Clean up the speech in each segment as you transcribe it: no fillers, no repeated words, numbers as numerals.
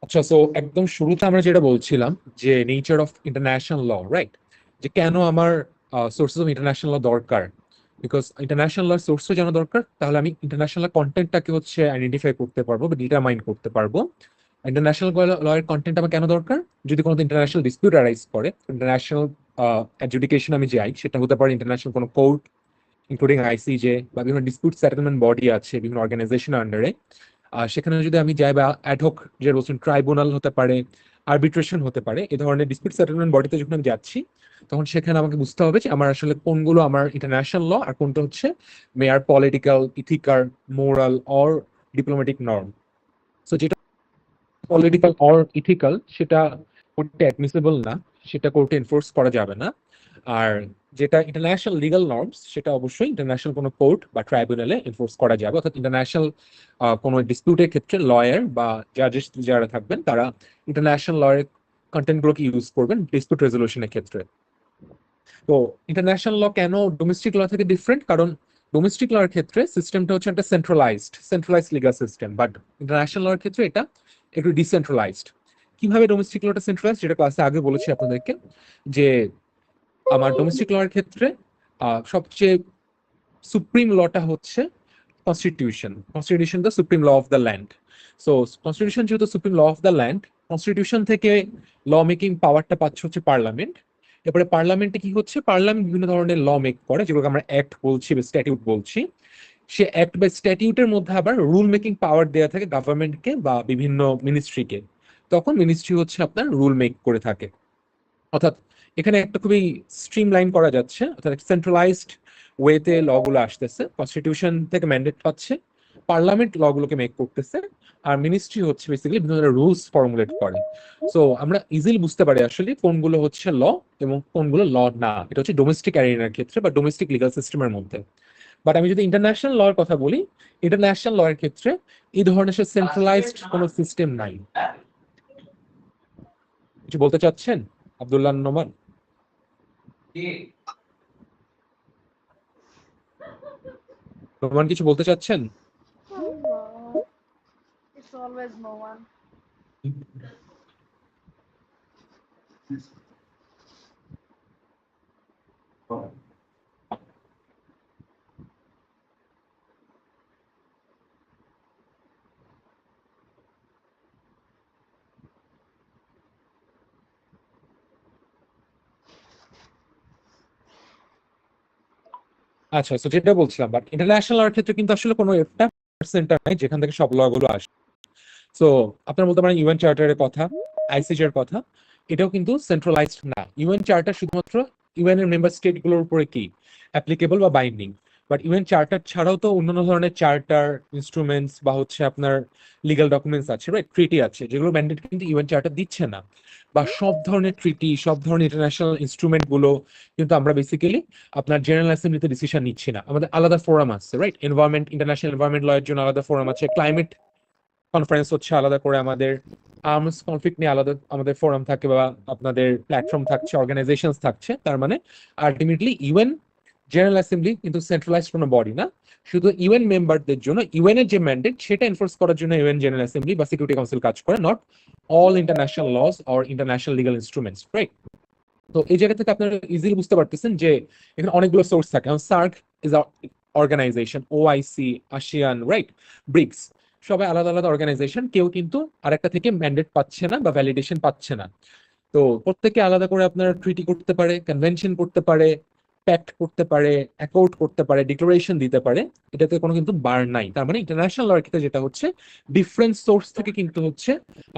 আচ্ছা, সো একদম শুরুতে আমরা যেটা বলছিলাম যে nature of international law, right? যে কেন আমার সোর্সেস অফ ইন্টারন্যাশনাল ল দরকার। বিকজ ইন্টারন্যাশনাল ল সোর্সও জানা দরকার, তাহলে আমি ইন্টারন্যাশনাল কন্টেন্টটাকে হচ্ছে আইডেন্টিফাই করতে পারবো বা ডিটারমাইন করতে পারবো। ইন্টারন্যাশনাল ল এর কন্টেন্ট আমার কেন দরকার? যদি কোনো ইন্টারন্যাশনাল ডিসপিউট অ্যারাইজ করে, ইন্টারন্যাশনাল এডজুডিকেশন আমি যাই, সেটা হতে পারে ইন্টারন্যাশনাল কোনো কোর্ট, ইনক্লুডিং আইসিজে বা বিভিন্ন ডিসপিউট সেটেলমেন্ট বডি আছে বিভিন্ন অর্গানাইজেশন আন্ডারে। সেখানে যদি আমি যাই, বা অ্যাডহক যে বলছেন ট্রাইব্যুনাল হতে পারে, আরবিট্রেশন হতে পারে, এই ধরনের ডিসপিউট সেটেলমেন্ট বডিতে যখন আমি যাচ্ছি, তখন সেখানে আমাকে বুঝতে হবে যে আমার আসলে কোনগুলো আমার ইন্টারন্যাশনাল ল আর কোনটা হচ্ছে mere political, ethical, moral or diplomatic norm. So যেটা পলিটিক্যাল অর ইথিক্যাল, সেটা কোর্টে অ্যাডমিসিবল না, সেটা কোর্টে এনফোর্স করা যাবে না। আর যেটা ইন্টারন্যাশনাল লিগ্যাল নর্মস, সেটা অবশ্যই ইন্টারন্যাশনাল কোনো কোর্ট বা ট্রাইব্যুনালে এনফোর্স করা যাবে। অর্থাৎ ইন্টারন্যাশনাল কোনো ডিসপিউটের ক্ষেত্রে লয়ার বা জাজেস যারা থাকবেন, তারা ইন্টারন্যাশনাল লয়ের কন্টেন্টগুলোকে ইউজ করবেন ডিসপিউট রেজলিউশনের ক্ষেত্রে। তো ইন্টারন্যাশনাল ল কেন ডোমেস্টিক ল থেকে ডিফারেন্ট? কারণ ডোমেস্টিক ল এর ক্ষেত্রে সিস্টেমটা হচ্ছে একটা centralized legal system, but international law এর ক্ষেত্রে এটা একটু ডিসেন্ট্রালাইজড। কিভাবে ডোমেস্টিক লটা সেন্ট্রালাইজড, যেটা ক্লাসে আগে বলেছি আপনাদেরকে, যে আমার ডোমেস্টিক ল এর ক্ষেত্রে সবচেয়ে সুপ্রিম লটা হচ্ছে constitution the supreme law of the land. So constitution যেহেতু supreme law of the land, constitution থেকে ল মেকিং পাওয়ারটা পাচ্ছে হচ্ছে পার্লামেন্ট। এরপরে পার্লামেন্টে কি হচ্ছে, পার্লামেন্ট বিভিন্ন ধরনের ল মেক করে, যেগুলোকে আমরা অ্যাক্ট বলছি বা স্ট্যাটিউট বলছি। সে অ্যাক্ট বা স্ট্যাটিউটের মধ্যে আবার রুল মেকিং পাওয়ার দেওয়া থাকে গভর্নমেন্টকে বা বিভিন্ন মিনিস্ট্রিকে। তখন মিনিস্ট্রি হচ্ছে আপনার রুল মেক করে থাকে। অর্থাৎ এখানে একটা খুবই স্ট্রিম লাইন করা যাচ্ছে, অর্থাৎ সেন্ট্রালাইজড ওয়েতে ল গুলো আসতেছে, কনস্টিটিউশন থেকে ম্যান্ডেট পাচ্ছে, পার্লামেন্ট ল গুলোকে মেক করতেছে, আর মিনিস্ট্রি হচ্ছে বেসিক্যালি বিভিন্ন ধরনের রুলস ফর্মুলেট করে। সো আমরা ইজিলি বুঝতে পারি আসলে কোনগুলো হচ্ছে ল এবং কোনগুলো ল না। এটা হচ্ছে ডোমেস্টিক অ্যারিনার ক্ষেত্রে বা ডোমেস্টিক লিগাল সিস্টেমের মধ্যে। বাট আমি যদি ইন্টারন্যাশনাল ল এর কথা বলি, ইন্টারন্যাশনাল ল এর ক্ষেত্রে এই ধরনের সেন্ট্রালাইজড কোনো সিস্টেম নাই। কিছু বলতে চাচ্ছেন আব্দুল্লাহ নোমান? নোমান কিছু বলতে চাচ্ছেন? No, it's always no one. আচ্ছা, তো যেটা বলছিলাম, বাট ইন্টারন্যাশনাল লর ক্ষেত্রে কিন্তু আসলে কোনো একটা সেন্টার নাই যেখান থেকে সব ল গুলো আসে। সো আপনারা বলতে পারেন ইউএন চার্টারের কথা, আইসিজে এর কথা, এটাও কিন্তু সেন্ট্রালাইজড না। ইউএন চার্টার শুধুমাত্র ইউএন এর মেম্বার স্টেট গুলোর উপরে কি অ্যাপ্লিকেবল বা বাইন্ডিং। বাট ইউএন চার্টার ছাড়াও তো অন্যান্য ধরনের চার্টার, ইনস্ট্রুমেন্টস বা হচ্ছে আপনার লিগাল ডকুমেন্টস আছে, রাইট, ট্রিটি আছে, যেগুলো ম্যান্ডেট কিন্তু ইউএন চার্টার দিচ্ছে না। বা সব ধরনের ট্রিটি, সব ধরনের ইন্টারন্যাশনাল ইনস্ট্রুমেন্ট গুলো কিন্তু আমরা বেসিক্যালি আপনার জেনারেল অ্যাসেম্বলিতে ডিসিশন নিচ্ছি না, আমাদের আলাদা ফোরাম আছে, রাইট? ইন্টারন্যাশনাল এনভায়রনমেন্ট ল এর জন্য আলাদা ফোরাম আছে, ক্লাইমেট কনফারেন্স হচ্ছে আলাদা করে, আমাদের আর্মস কনফ্লিক্ট নিয়ে আলাদা আমাদের ফোরাম থাকে বা আপনাদের প্ল্যাটফর্ম থাকছে, অর্গানাইজেশন থাকছে। তার মানে আলটিমেটলি ইউএন জেনারেল অ্যাসেম্বলি কিন্তু সেন্ট্রালাইজড কোনো বডি না। শুধু ইউএন মেম্বারদের জন্য ইউএন এর যে ম্যান্ডেট, সেটা এনফোর্স করার জন্য ইউএন জেনারেল অ্যাসেম্বলি বা সিকিউরিটি কাউন্সিল কাজ করে, not all international laws or international legal instruments, right? তো এই জায়গা থেকে আপনারা ইজিলি বুঝতে পারতেছেন যে এখানে অনেকগুলো সোর্স থাকে। SAARC is organization, OIC, ASEAN, right, BRICS, সবাই আলাদা আলাদা অর্গানাইজেশন, কেউ কিন্তু আরেকটা থেকে ম্যান্ডেট পাচ্ছে না বা ভ্যালিডেশন পাচ্ছে না। তো প্রত্যেকে আলাদা করে আপনার ট্রিটি করতে পারে, কনভেনশন করতে পারে, প্যাক্ট করতে পারে, অ্যাকর্ড করতে পারে, ডিক্লারেশন দিতে পারে। এটাতে কোনো কিন্তু বার নাই। তার মানে ইন্টারন্যাশনাল ল এর ক্ষেত্রে যেটা হচ্ছে, ডিফারেন্ট সোর্স থেকে কিন্তু হচ্ছে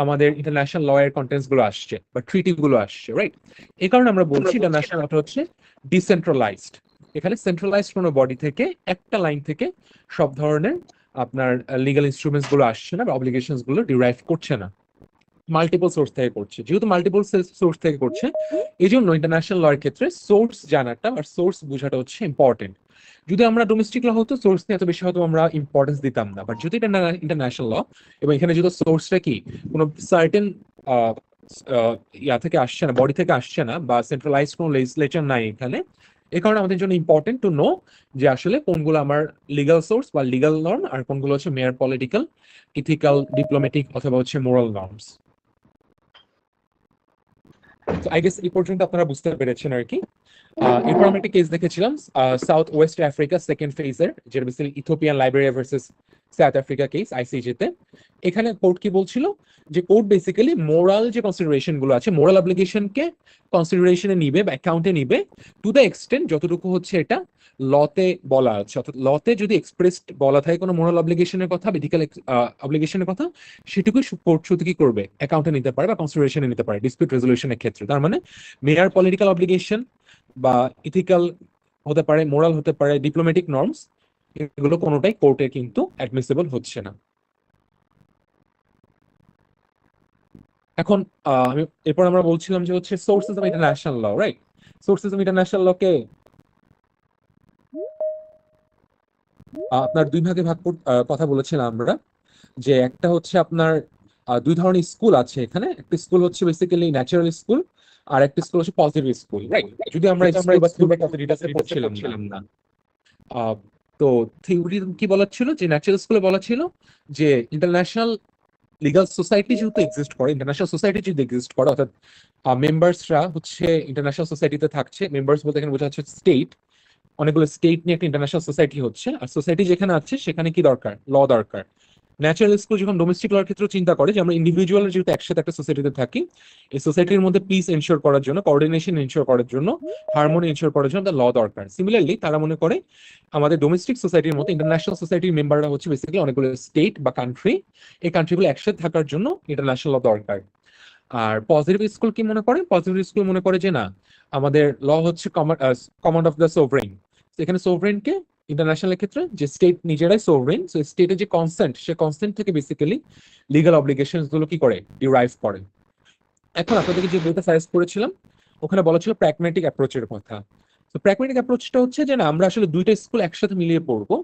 আমাদের ইন্টারন্যাশনাল ল এর কন্টেন্টস গুলো আসছে বা ট্রিটি গুলো আসছে, রাইট? এই কারণে আমরা বলছি ইন্টারন্যাশনাল লটা হচ্ছে ডিসেন্ট্রালাইজড। এখানে সেন্ট্রালাইজড কোনো বডি থেকে একটা লাইন থেকে সব ধরনের আপনার লিগাল ইনস্ট্রুমেন্টস গুলো আসছে না বা অব্লিগেশনস গুলো ডিরাইভ করছে না, মাল্টিপল সোর্স থেকে করছে। যেহেতু মাল্টিপল সোর্স থেকে করছে, এই জন্য ইন্টারন্যাশনাল ল এর ক্ষেত্রে সোর্স জানাটা আর সোর্স বোঝাটা হচ্ছে ইম্পর্টেন্ট। যদি আমরা ডোমেস্টিক ল হতো, সোর্স নিয়ে এত বেশি হয়তো আমরা ইম্পর্টেন্স দিতাম না, বাট যদি এটা ইন্টারন্যাশনাল ল এবং এখানে যদি সোর্সটা কি কোনো সার্টেন ইয়া থেকে আসছে না, বডি থেকে আসছে না, বা সেন্ট্রালাইজ কোনো লেজিসলেচার নাই এখানে, এই কারণে আমাদের জন্য ইম্পর্টেন্ট টু নো যে আসলে কোনগুলো আমার লিগাল সোর্স বা লিগাল নর্ম আর কোনগুলো হচ্ছে মেয়ার পলিটিক্যাল, ইথিক্যাল, ডিপ্লোম্যাটিক অথবা হচ্ছে মোরাল নর্মস। তো আই গেস এই পর্যন্ত আপনারা বুঝতে পেরেছেন আর কি। এরপর আমরা একটা কেস দেখেছিলাম সাউথ ওয়েস্ট আফ্রিকা সেকেন্ড ফেজের, যেটা basically Ethiopian Liberia versus South Africa case আইসিজেতে। এখানে কোর্ট কি বলছিল, যে কোর্ট বেসিক্যালি মোরাল যে কনসিডারেশন গুলো আছে, মোরাল অব্লিগেশনকে কনসিডারেশনে নিবে বা অ্যাকাউন্টে নিবে টু দ্য এক্সটেন্ট যতটুকু হচ্ছে এটা লতে বলা আছে। অর্থাৎ লতে যদি এক্সপ্রেসড বলা থাকে কোনো মোরাল অব্লিগেশনের কথা, এথিক্যাল অব্লিগেশনের কথা, সেটুকুই কোর্ট শুধু কি করবে, অ্যাকাউন্টে নিতে পারে বা কনসিডারেশনে নিতে পারে ডিসপিউট রেজলিউশনের ক্ষেত্রে। তার মানে মেয়ার পলিটিক্যাল অব্লিগেশন বা ইথিক্যাল হতে পারে, মোরাল হতে পারে, ডিপ্লোম্যাটিক নর্মস, এগুলো কোনোটাই কোর্টে কিন্তু অ্যাডমিসিবল হচ্ছে না। এখন আমি এরপর আমরা বলছিলাম যে হচ্ছে sources of international law, right? Sources of international লকে আপনার দুই ভাগে কথা বলেছিলাম আমরা, যে একটা হচ্ছে আপনার দুই ধরনের স্কুল আছে এখানে। একটা স্কুল হচ্ছে বেসিক্যালি ন্যাচারাল স্কুল, আর একটা স্কুল হচ্ছে পজিটিভ স্কুল, রাইট? যদি আমরা স্কুল বা থিওরি কত ডিটেইলসে পড়ছিলাম না। আহ, তো থিওরি কি বলা ছিল, যে ন্যাচারাল স্কুলে বলা ছিল যে ইন্টারন্যাশনাল লিগাল সোসাইটি যেহেতু এক্সিস্ট করে, ইন্টারন্যাশনাল সোসাইটি যদি এক্সিস্ট করে, অর্থাৎ মেম্বার্সরা হচ্ছে ইন্টারন্যাশনাল সোসাইটিতে থাকছে। মেম্বার্স বলতে এখানে বোঝা যাচ্ছে স্টেট, অনেকগুলো স্টেট নিয়ে একটা ইন্টারন্যাশনাল সোসাইটি হচ্ছে। আর সোসাইটি যেখানে আছে সেখানে কি দরকার, ল দরকার। ন্যাচারাল স্কুল যখন ডোমেস্টিক লর ক্ষেত্রে চিন্তা করে যে আমরা ইন্ডিভিজুয়াল যেহেতু একসাথে একটা সোসাইটিতে থাকি, এই সোসাইটির মধ্যে পিস এনশিওর করার জন্য, কোঅর্ডিনেশন এনশিওর করার জন্য, হারমোনি এনশিওর করার জন্য ল দরকার। সিমিলারলি তারা মনে করে আমাদের ডোমেস্টিক সোসাইটির মতো ইন্টারন্যাশনাল সোসাইটির মেম্বাররা হচ্ছে বেসিক্যালি অনেকগুলো স্টেট বা কান্ট্রি। এই কান্ট্রিগুলো একসাথে থাকার জন্য ইন্টারন্যাশনাল ল দরকার। আর পজিটিভ স্কুল কি মনে করে, পজিটিভ স্কুল মনে করে যে না, আমাদের ল হচ্ছে কমান্ড অফ দ্য সোভরেন। এখানে সোভরেনকে ইন্টারন্যাশনাল ক্ষেত্রে যে স্টেট নিজেরাই সোভরেন, সো স্টেটের যে কনসেন্ট, সে কনসেন্ট থেকে বেসিক্যালি লিগাল অব্লিগেশন গুলো কি করে, ডিরাইভ করে। এখন আপনাদেরকে যে বইটা সাজেস্ট করেছিলাম, ওখানে বলা ছিল প্র্যাগম্যাটিক অ্যাপ্রোচের কথা। তো প্র্যাগম্যাটিক অ্যাপ্রোচটা হচ্ছে যে না, আমরা আসলে দুইটা স্কুল একসাথে মিলিয়ে পড়বো।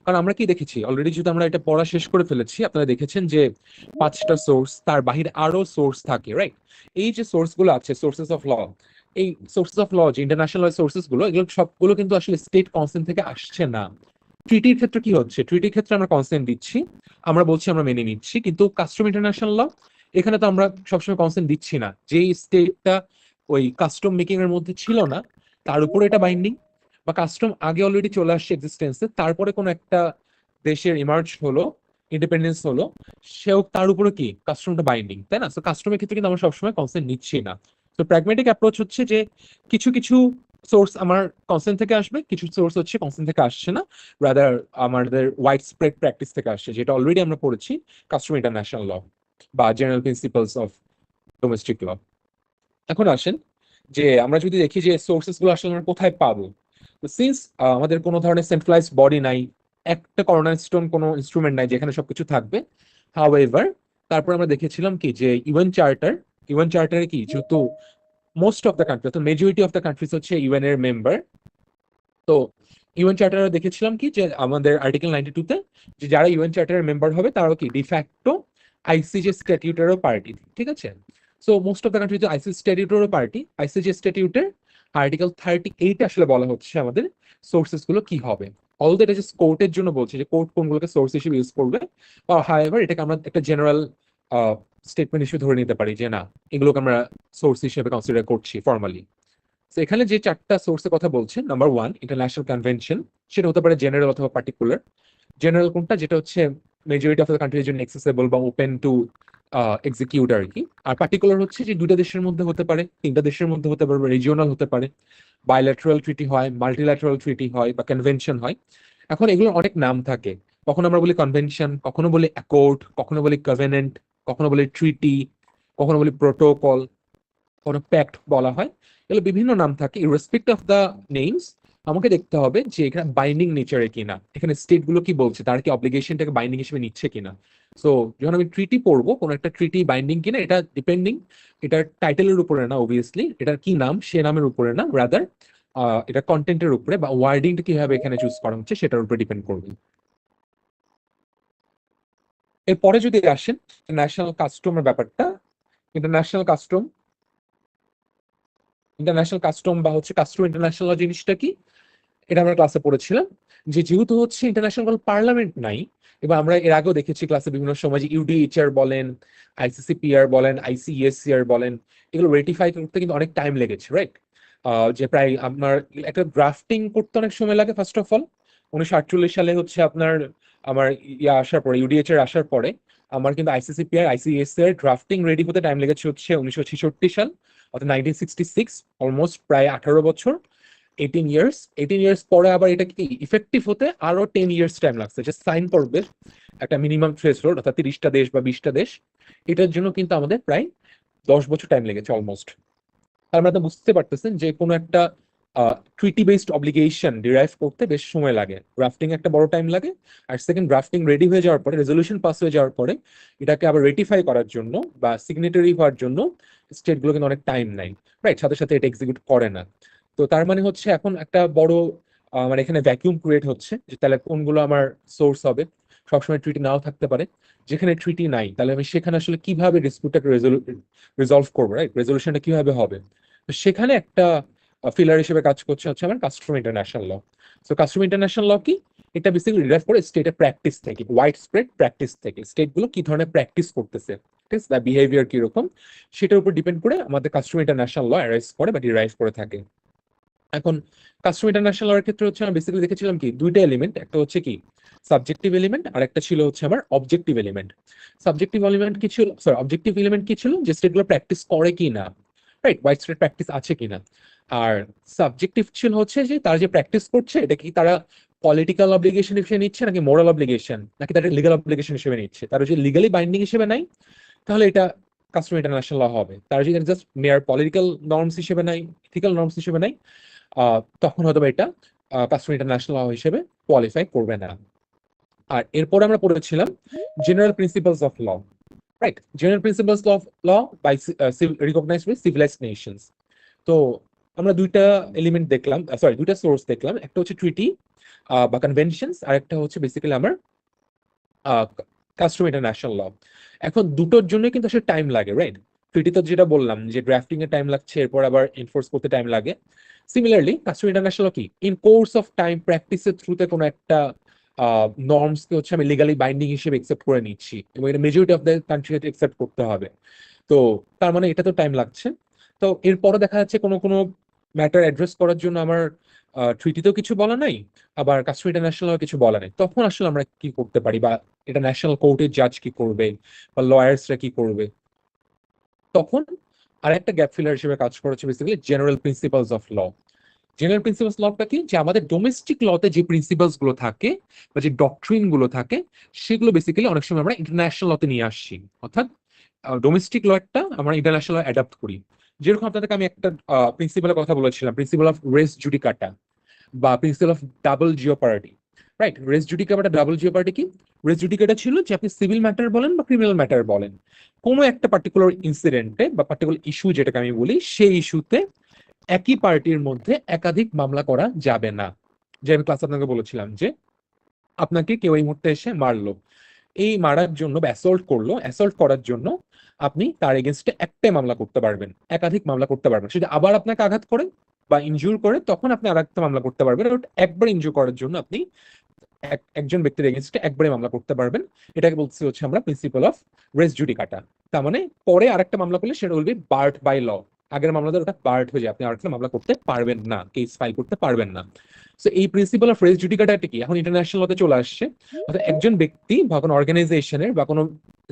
কারণ আমরা কি দেখেছি অলরেডি, যদি আমরা এটা পড়া শেষ করে ফেলেছি, আপনারা দেখেছেন যে 5টা সোর্স, তার বাহিরে আরো সোর্স থাকে, রাইট? এই যে সোর্স গুলো আছে, সোর্সেস অফ ল, এই সোর্সেস অফ ল যে ইন্টারন্যাশনাল সোর্সেস গুলো, এগুলো সবগুলো কিন্তু আসলে স্টেট কনসেন্ট থেকে আসছে না। ট্রিটির ক্ষেত্রে কি হচ্ছে, ট্রিটির ক্ষেত্রে আমরা কনসেন্ট দিচ্ছি, আমরা বলছি আমরা মেনে নিচ্ছি, কিন্তু কাস্টম ইন্টারন্যাশনাল ল, এখানে তো আমরা সবসময় কনসেন্ট দিচ্ছি না। যেই স্টেটটা ওই কাস্টম মেকিং এর মধ্যে ছিল না, তার উপরে এটা বাইন্ডিং, বা কাস্টম আগে অলরেডি চলে আসছে এক্সিস্টেন্সে, তারপরে কোনো একটা দেশের ইমার্জ হলো, ইন্ডিপেন্ডেন্স হলো, সেও তার উপরে কি কাস্টমটা বাইন্ডিং, তাই না? তো কাস্টমের ক্ষেত্রে কিন্তু আমরা সবসময় কনসেন্ট নিচ্ছি না। তো প্র্যাগমেটিক অ্যাপ্রোচ হচ্ছে যে কিছু কিছু সোর্স আমার কনসেন্ট থেকে আসবে, কিছু সোর্স হচ্ছে কনসেন্ট থেকে আসছে না, রাদার আমাদের ওয়াইড স্প্রেড প্র্যাকটিস থেকে আসছে, যেটা অলরেডি আমরা পড়েছি কাস্টম ইন্টারন্যাশনাল ল বা জেনারেল প্রিন্সিপালস অফ ডোমেস্টিক ল। এখন আসেন যে আমরা যদি দেখি যে সোর্সেস গুলো আসলে আমরা কোথায় পাবো। তো সিন্স আমাদের কোনো ধরনের সেন্ট্রালাইজড বডি নাই, একটা কর্নারস্টোন কোনো ইনস্ট্রুমেন্ট নাই যেখানে সবকিছু থাকবে। হাউএভার তারপর আমরা দেখেছিলাম কি যে ইউএন চার্টারে কি, যেহেতু মোস্ট অফ দ্য কান্ট্রি, তো মেজরিটি অফ দ্য কান্ট্রিজ হচ্ছে ইউএন এর মেম্বার। তো ইউএন চার্টারে দেখেছিলাম কি যে আমাদের আর্টিকেল 92-তে, যে যারা ইউএন চার্টারের মেম্বার হবে তারাও কি ডিফ্যাক্টো আইসিজে স্ট্যাটিউটেরও পার্টি, ঠিক আছে? So most of the country ICJ স্ট্যাটিউটেরও পার্টি। আইসিজে স্ট্যাটিউটের আর্টিকেল 38 আসলে বলা হচ্ছে আমাদের সোর্সেস গুলো কি হবে। অলদো এটা জাস্ট কোর্টের জন্য বলছে যে কোর্ট কোনগুলোকে সোর্স হিসেবে ইউজ করবে, বা হাউএভার এটাকে আমরা একটা জেনারেল স্টেটমেন্ট হিসেবে ধরে নিতে পারি যে না, এগুলোকে আমরা সোর্স হিসেবে কনসিডার করছি ফর্মালি। তো এখানে যে 4টা সোর্সের কথা বলছেন, নাম্বার 1 ইন্টারন্যাশনাল কনভেনশন, সেটা হতে পারে জেনারেল অথবা পার্টিকুলার। জেনারেল কোনটা, যেটা হচ্ছে মেজরিটি অফ দ্য কান্ট্রির জন্য অ্যাক্সেসেবল বা ওপেন টু এক্সিকিউট আর কি। আর পার্টিকুলার হচ্ছে যে 2টা দেশের মধ্যে হতে পারে, 3টা দেশের মধ্যে হতে পারে, রিজিওনাল হতে পারে, বায়োল্যাটারাল ট্রিটি হয়, মাল্টিল্যাটারাল ট্রিটি হয়, বা কনভেনশন হয়। এখন এগুলোর অনেক নাম থাকে, কখনো আমরা বলি কনভেনশন, কখনো বলি অ্যাকর্ড, কখনো বলি কভেনেন্ট, কখনো বলি ট্রিটি, কখনো বলি প্রোটোকল, কোনো প্যাক্ট বলা হয়। এগুলো বিভিন্ন নাম থাকে। রেসপেক্ট অফ দ্য নেমস আমাকে দেখতে হবে যে এখানে বাইন্ডিং নেচারে কিনা, এখানে স্টেট গুলো কি বলছে, তার কি অব্লিগেশনটাকে বাইন্ডিং হিসেবে নিচ্ছে কিনা। সো যখন আমি ট্রিটি পড়বো, কোনো একটা ট্রিটি বাইন্ডিং কিনা, এটা ডিপেন্ডিং, এটার টাইটেলের উপরে না, অবভিয়াসলি এটার কি নাম সে নামের উপরে না, রাদার এটা কন্টেন্টের উপরে বা ওয়ার্ডিংটা কিভাবে এখানে চুজ করা হচ্ছে সেটার উপরে ডিপেন্ড করবে। এরপরে যদি আসেন ন্যাশনাল কাস্টমের ব্যাপারটা, ইন্টারন্যাশনাল কাস্টম, ইন্টারন্যাশনাল কাস্টম বা হচ্ছে কাস্টম ইন্টারন্যাশনাল জিনিসটা কি? এটা আমরা ক্লাসে পড়েছিলাম যে যেহেতু হচ্ছে ইন্টারন্যাশনাল পার্লামেন্ট নাই, এবার আমরা এর আগেও দেখেছি ক্লাসে বিভিন্ন সময় যে ইউডিএইচআর বলেন, আইসিসিপিআর বলেন, আইসিইএসসিআর বলেন, এগুলো রেটিফাই করতে কিন্তু অনেক টাইম লেগেছে, রাইট? যে প্রায় আপনার একটা ড্রাফটিং করতে অনেক সময় লাগে। ফার্স্ট অফ অল 1948 সালে হচ্ছে আপনার আমার আসার পরে, ইউডিএইচআর আসার পরে আমার কিন্তু আইসিসিপিআর আইসিএসসিআর ড্রাফটিং রেডি হতে টাইম লেগেছে হচ্ছে 1966 সাল, অর্থাৎ 1966, অলমোস্ট প্রায় 18 বছর, 18 ইয়ার্স। 18 ইয়ার্স পরে আবার এটা কি ইফেক্টিভ হতে আরো 10 ইয়ার্স টাইম লাগছে, যে সাইন করবে একটা মিনিমাম থ্রেশহোল্ড, অর্থাৎ 30টা দেশ বা 20টা দেশ। এটার জন্য কিন্তু আমাদের প্রায় 10 বছর টাইম লেগেছে অলমোস্ট। তার মানে তো বুঝতে পারতেছেন যে কোনো একটা ট্রিটি বেসড অব্লিগেশন ডিরাইভ করতে বেশ সময় লাগে, ড্রাফটিং একটা বড় টাইম লাগে। আর সেকেন্ড, ড্রাফটিং রেডি হয়ে যাওয়ার পরে, রেজলিউশন পাস হয়ে যাওয়ার পরে এটাকে আবার রেটিফাই করার জন্য বা সিগনেটারি হওয়ার জন্য স্টেটগুলো কিন্তু অনেক টাইম নেয়, রাইট? সাথে সাথে এটা এক্সিকিউট করে না। তো তার মানে হচ্ছে এখন একটা বড় মানে এখানে ভ্যাকিউম ক্রিয়েট হচ্ছে, যে তাহলে কোনগুলো আমার সোর্স হবে। সবসময় ট্রিটি নাও থাকতে পারে, যেখানে ট্রিটি নাই তাহলে আমি সেখানে আসলে কিভাবে ডিসপিউটটাকে রিজলভ করবো, রাইট? রেজলিউশনটা কিভাবে হবে। তো সেখানে একটা ফিলার হিসেবে কাজ করছে হচ্ছে আমার custom international law. So custom international law কি? এটা বেসিক্যালি ডিরাইভ করে স্টেটের প্র্যাকটিস থেকে, ওয়াইড স্প্রেড প্র্যাকটিস থেকে, স্টেট গুলো কি ধরনের প্র্যাকটিস করতেছে, ঠিক আছে, তার বিহেভিয়ার কিরকম, সেটার উপর ডিপেন্ড করে আমাদের কাস্টম ইন্টারন্যাশনাল ল অ্যারাইজ করে বা ডিরাইভ করে থাকে। এখন কাস্টম ইন্টারন্যাশনাল এর ক্ষেত্রে হচ্ছে আমরা বেসিক্যালি দেখেছিলাম কি দুইটা এলিমেন্ট, একটা হচ্ছে কি সাবজেক্টিভ এলিমেন্ট, আর একটা ছিল হচ্ছে আমার অবজেক্টিভ এলিমেন্ট। সাবজেক্টিভ এলিমেন্ট কি ছিল, সরি, অবজেক্টিভ এলিমেন্ট কি ছিল, যে স্টেটগুলো প্র্যাকটিস করে কি না, রাইট, ওয়াইড স্প্রেড প্র্যাকটিস আছে কিনা। আর সাবজেক্টিভ ছিল হচ্ছে যে তারা যে প্র্যাকটিস করছে এটা কি তারা পলিটিক্যাল অব্লিগেশন হিসেবে নিচ্ছে নাকি মোরাল অব্লিগেশন, নাকি তারা লিগাল অব্লিগেশন হিসেবে নিচ্ছে। তারা যদি লিগালি বাইন্ডিং হিসেবে নাই তাহলে এটা কাস্টম ইন্টারন্যাশনাল ল হবে। তারা যদি জাস্ট মেয়ার পলিটিক্যাল নর্মস হিসেবে নাই, ইথিক্যাল নর্মস হিসেবে নাই, তখন হয়তো এটা কাস্টম ইন্টারন্যাশনাল ল হিসেবে কোয়ালিফাই করবে না। আর এরপর আমরা পড়েছিলাম general principles of law, right? General principles of law by recognized by civilized nations. তো আমরা দুইটা এলিমেন্ট দেখলাম, সরি, দুইটা সোর্স দেখলাম। একটা হচ্ছে ট্রিটি বা কনভেনশনস, আর একটা হচ্ছে বেসিক্যালি আমার কাস্টম ইন্টারন্যাশনাল ল। এখন দুটোর জন্য কিন্তু আসলে টাইম লাগে, রাইট? ট্রিটি তো যেটা বললাম যে ড্রাফটিং এ টাইম লাগছে, এরপর আবার এনফোর্স করতে টাইম লাগে। সিমিলারলি কাস্টম ইন্টারন্যাশনাল কি ইন কোর্স অফ টাইম প্র্যাকটিসের থ্রুতে কোনো একটা নর্মস কে হচ্ছে আমি লিগালি বাইন্ডিং হিসেবে একসেপ্ট করে নিচ্ছি, এবং এটা majority of the country accept করতে হবে। তো তার মানে এটা তো টাইম লাগছে। তো এরপরে দেখা যাচ্ছে কোনো কোনো ম্যাটার অ্যাড্রেস করার জন্য আমার ট্রিটিতেও কিছু বলা নাই, আবার কাস্টম ইন্টারন্যাশনাল কিছু বলা নাই। তখন আসলে আমরা কি করতে পারি, বা এটা ন্যাশনাল কোর্টের জাজ কি করবে বা লয়ার্সরা কি করবে, তখন আরেকটা গ্যাপ ফিলার হিসেবে কাজ করেছে basically general principles of law. General principles লটা কি, যে আমাদের ডোমেস্টিক লতে যে প্রিন্সিপালস গুলো থাকে বা যে ডকট্রিন গুলো থাকে, সেগুলো বেসিক্যালি অনেক সময় আমরা ইন্টারন্যাশনাল লতে নিয়ে আসছি। অর্থাৎ ডোমেস্টিক ল একটা আমরা ইন্টারন্যাশনাল অ্যাডাপ্ট করি। যেরকম আপনাদেরকে আমি একটা প্রিন্সিপালের কথা বলেছিলাম, প্রিন্সিপাল অফ রেস জুডিকাটা বা principle of double jeopardy, right? Res judicata double jeopardy কি? রেস জুডিকাটা ছিল যে আপনি সিভিল ম্যাটার বলেন বা ক্রিমিনাল ম্যাটার বলেন, কোনো একটা পার্টিকুলার ইনসিডেন্টে বা পার্টিকুলার ইস্যু যেটাকে আমি বলি, সেই ইস্যুতে একই পার্টির মধ্যে একাধিক মামলা করা যাবে না। যে আমি ক্লাস আপনাকে বলেছিলাম যে আপনাকে কেউ এই মুহূর্তে এসে মারলো, এই মারার জন্য বা অ্যাসল্ট করলো, অ্যাসল্ট করার জন্য আপনি তার এগেনস্টে একটাই মামলা করতে পারবেন, একাধিক মামলা করতে পারবেন। সেটা আবার আপনাকে আঘাত করে বা ইনজুর করে, তখন আপনি আরেকটা মামলা করতে পারবেন। একবার ইনজুর করার জন্য আপনি একজন ব্যক্তির এগেনস্টে একবারে মামলা করতে পারবেন। এটাকে বলছি হচ্ছে আমরা প্রিন্সিপাল অফ রেস জুডিকাটা। তার মানে পরে আরেকটা মামলা করলে সেটা will be barred by law. আগের মামলাতে ওটা বার্ড হয়ে যায়, আপনি আরেকটা মামলা করতে পারবেন না, কেস ফাইল করতে পারবেন না। সো এই প্রিন্সিপাল অফ রেস জুডিকাটা কি এখন ইন্টারন্যাশনাল লতে চলে আসছে। অর্থাৎ একজন ব্যক্তি বা কোনো অর্গানাইজেশনের বা কোনো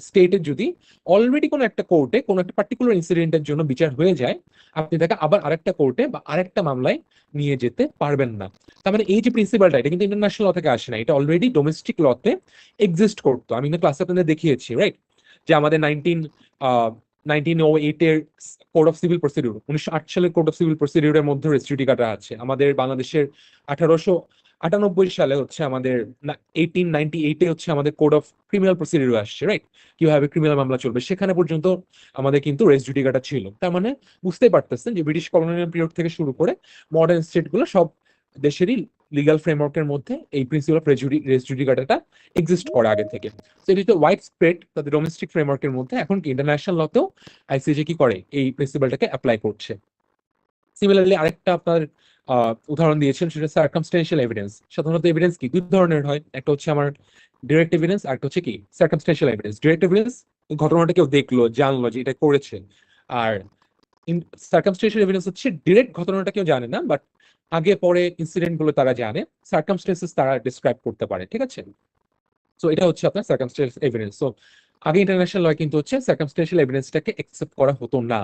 স্টেটের যদি অলরেডি কোনো একটা কোর্টে কোনো একটা পার্টিকুলার ইনসিডেন্টের জন্য বিচার হয়ে যায়, আপনি তাকে আবার আরেকটা কোর্টে বা আরেকটা মামলায় নিয়ে যেতে পারবেন না। তার মানে এই যে প্রিন্সিপালটা, এটা কিন্তু ইন্টারন্যাশনাল ল থেকে আসে না, এটা অলরেডি ডোমেস্টিক লতে এক্সিস্ট করতো। আমি কিন্তু ক্লাসে আপনাদের দেখিয়েছি, রাইট, যে আমাদের 1908 এর কোড অফ সিভিল প্রসিডিউর, 1908 সালের কোড অফ সিভিল প্রসিডিউরের মধ্যে রেস জুডিকাটা আছে। আমাদের বাংলাদেশের 1898 সালে হচ্ছে আমাদের 1898 হচ্ছে আমাদের কোড অফ ক্রিমিনাল প্রসিডিউর আসছে, রাইট? কিভাবে ক্রিমিনাল মামলা চলবে, সেখানে পর্যন্ত আমাদের কিন্তু রেস জুডিকাটা ছিল। তার মানে বুঝতেই পারতেছেন যে ব্রিটিশ কলোনিয়াল পিরিয়ড থেকে শুরু করে মডার্ন স্টেট গুলো সব দেশেরই লিগাল ফ্রেমওয়ার্কের মধ্যে এই প্রিন্সিপাল অফ রেস জুডিকাটাটা এক্সিস্ট করে আগে থেকে। তো এটি তো ওয়াইড স্প্রেড তাদের ডোমেস্টিক ফ্রেমওয়ার্কের মধ্যে, এখন কি ইন্টারন্যাশনাল লতেও আইসিজে কি করে এই প্রিন্সিপালটাকে অ্যাপ্লাই করছে। সিমিলারলি আরেকটা আপনার উদাহরণ দিয়েছেন সেটা সার্কামস্টেন্সিয়াল এভিডেন্স। সাধারণত এভিডেন্স কি দুই ধরনের হয়, একটা হচ্ছে আমার ডিরেক্ট এভিডেন্স, আর একটা হচ্ছে কি সার্কামস্টেন্সিয়াল এভিডেন্স। ডিরেক্ট এভিডেন্স ঘটনাটা কেউ দেখলো, জানলো যে এটা করেছে। আর সার্কামস্টেন্সিয়াল এভিডেন্স হচ্ছে ডিরেক্ট ঘটনাটা কেউ জানে না, বাট আগে পরে ইনসিডেন্ট গুলো তারা জানে, সার্কামস্টেন্সেস তারা ডিসক্রাইব করতে পারে, ঠিক আছে। সো এটা হচ্ছে আপনার সার্কামস্টেন্সিয়াল এভিডেন্স। সো আগে ইন্টারন্যাশনাল ল কিন্তু হচ্ছে সার্কামস্টেন্সিয়াল এভিডেন্সটাকে একসেপ্ট করা হতো না,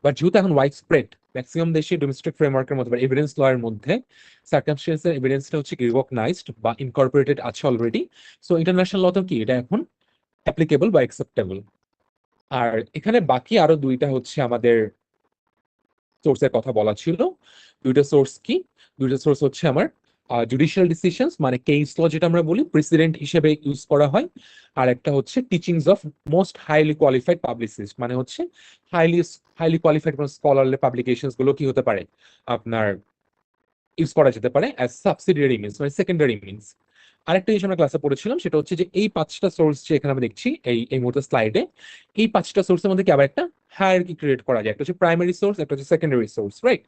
বাট যেহেতু এখন ওয়াইড স্প্রেড ম্যাক্সিমাম দেশে ডোমেস্টিক ফ্রেমওয়ার্কের মধ্যে বা এভিডেন্স ল এর মধ্যে সার্কামস্টেন্সিয়াল এভিডেন্সটা হচ্ছে রিকগনাইজড বা ইনকর্পোরেটেড আছে অলরেডি। সো ইন্টারন্যাশনাল ল তো কি এটা এখন অ্যাপ্লিকেবল বা অ্যাকসেপ্টেবল। আর এখানে বাকি আরো দুইটা হচ্ছে আমাদের সোর্সের কথা বলা ছিল। দুইটা সোর্স কি? দুইটা সোর্স হচ্ছে আমার জুডিশিয়াল ডিসিশনস, মানে কেস ল যেটা আমরা বলি প্রেসিডেন্ট হিসেবে ইউজ করা হয়। আর একটা হচ্ছে teachings of most highly qualified publicist, মানে হচ্ছে highly highly qualified scholarly publications গুলো কি হতে পারে আপনার ইউজ করা যেতে পারে অ্যাজ সাবসিডিয়ারি মিনস, মানে সেকেন্ডারি মিনস। আরেকটা জিনিস আমরা ক্লাসে পড়েছিলাম সেটা হচ্ছে যে এই পাঁচটা সোর্স যে এখানে আমরা দেখছি এই এই মুহূর্তে স্লাইডে, এই পাঁচটা সোর্সের মধ্যে কি আবার একটা হায়ারার্কি ক্রিয়েট করা যায়। একটা হচ্ছে প্রাইমারি সোর্স, একটা হচ্ছে সেকেন্ডারি সোর্স, রাইট?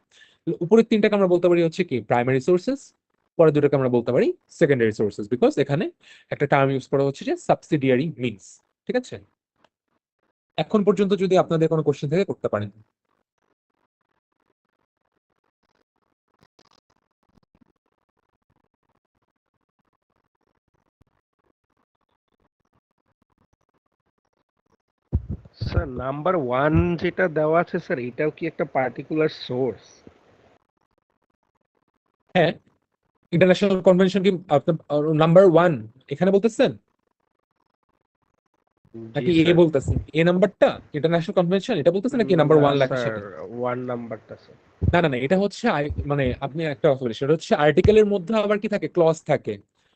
উপরের তিনটাকে আমরা বলতে পারি হচ্ছে কি প্রাইমারি সোর্সেস, পরের দুটোকে আমরা বলতে পারি সেকেন্ডারি সোর্সেস, বিকজ এখানে একটা টার্ম ইউজ করা হচ্ছে যে সাবসিডিয়ারি মিনস, ঠিক আছে। এখন পর্যন্ত যদি আপনাদের কোনো কোশ্চেন থাকে করতে পারেন। স্যার নাম্বার ওয়ান যেটা দেওয়া আছে স্যার এটাও কি একটা পার্টিকুলার সোর্স? হ্যাঁ, ইন্টারন্যাশনাল কনভেনশন কি নাম্বার ওয়ান এখানে বলতেছেন জি নাকি এ স্যার। বলতেছেন? এ নাম্বারটা ইন্টারন্যাশনাল কনভেনশন এটা বলতেছেন নাকি নাম্বার না ওয়ান লেখার স্যার, সাথে? ওয়ান নাম্বারটা স্যার। না না না, এটা হচ্ছে মানে আপনি একটা কথা বলি, সেটা হচ্ছে আর্টিকেলের মধ্যে আবার কি থাকে, ক্লজ থাকে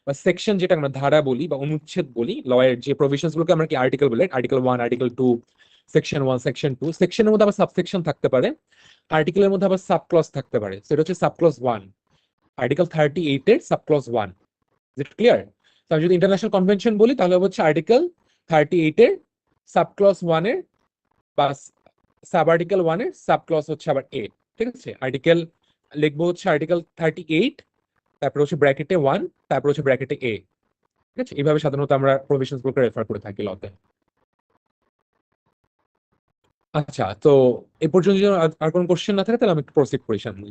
বা সেকশন, যেটা আমরা ধারা বলি বা অনুচ্ছেদ বলি, ল এর যে প্রভিশনস গুলোকে আমরা কি আর্টিকেল বলি, article one, article two, section one, section two. সেকশনের মধ্যে আবার সাবসেকশন থাকতে পারে, আর্টিকেলের মধ্যে আবার সাব ক্লজ থাকতে পারে, সেটা হচ্ছে সাব ক্লজ ওয়ান, আর্টিকেল 38 এর sub clause one. It clear? তাহলে যদি ইন্টারন্যাশনাল কনভেনশন বলি তাহলে হচ্ছে আর্টিকেল 38 এর সাব ক্লজ ওয়ান এর বা সাব আর্টিকেল ওয়ান এর সাব ক্লজ হচ্ছে আবার এ, ঠিক আছে। আর্টিকেল লিখবো হচ্ছে আর্টিকেল 38, তারপর হচ্ছে ব্র্যাকেটে ওয়ান, তারপর হচ্ছে ব্র্যাকেটে এ, ঠিক আছে। এইভাবে সাধারণত আমরা প্রভিশনস গুলোকে রেফার করে থাকি লতে। আচ্ছা, তো এ পর্যন্ত যদি আর কোনো কোশ্চেন না থাকে তাহলে আমি একটু প্রসিড করি সামনে।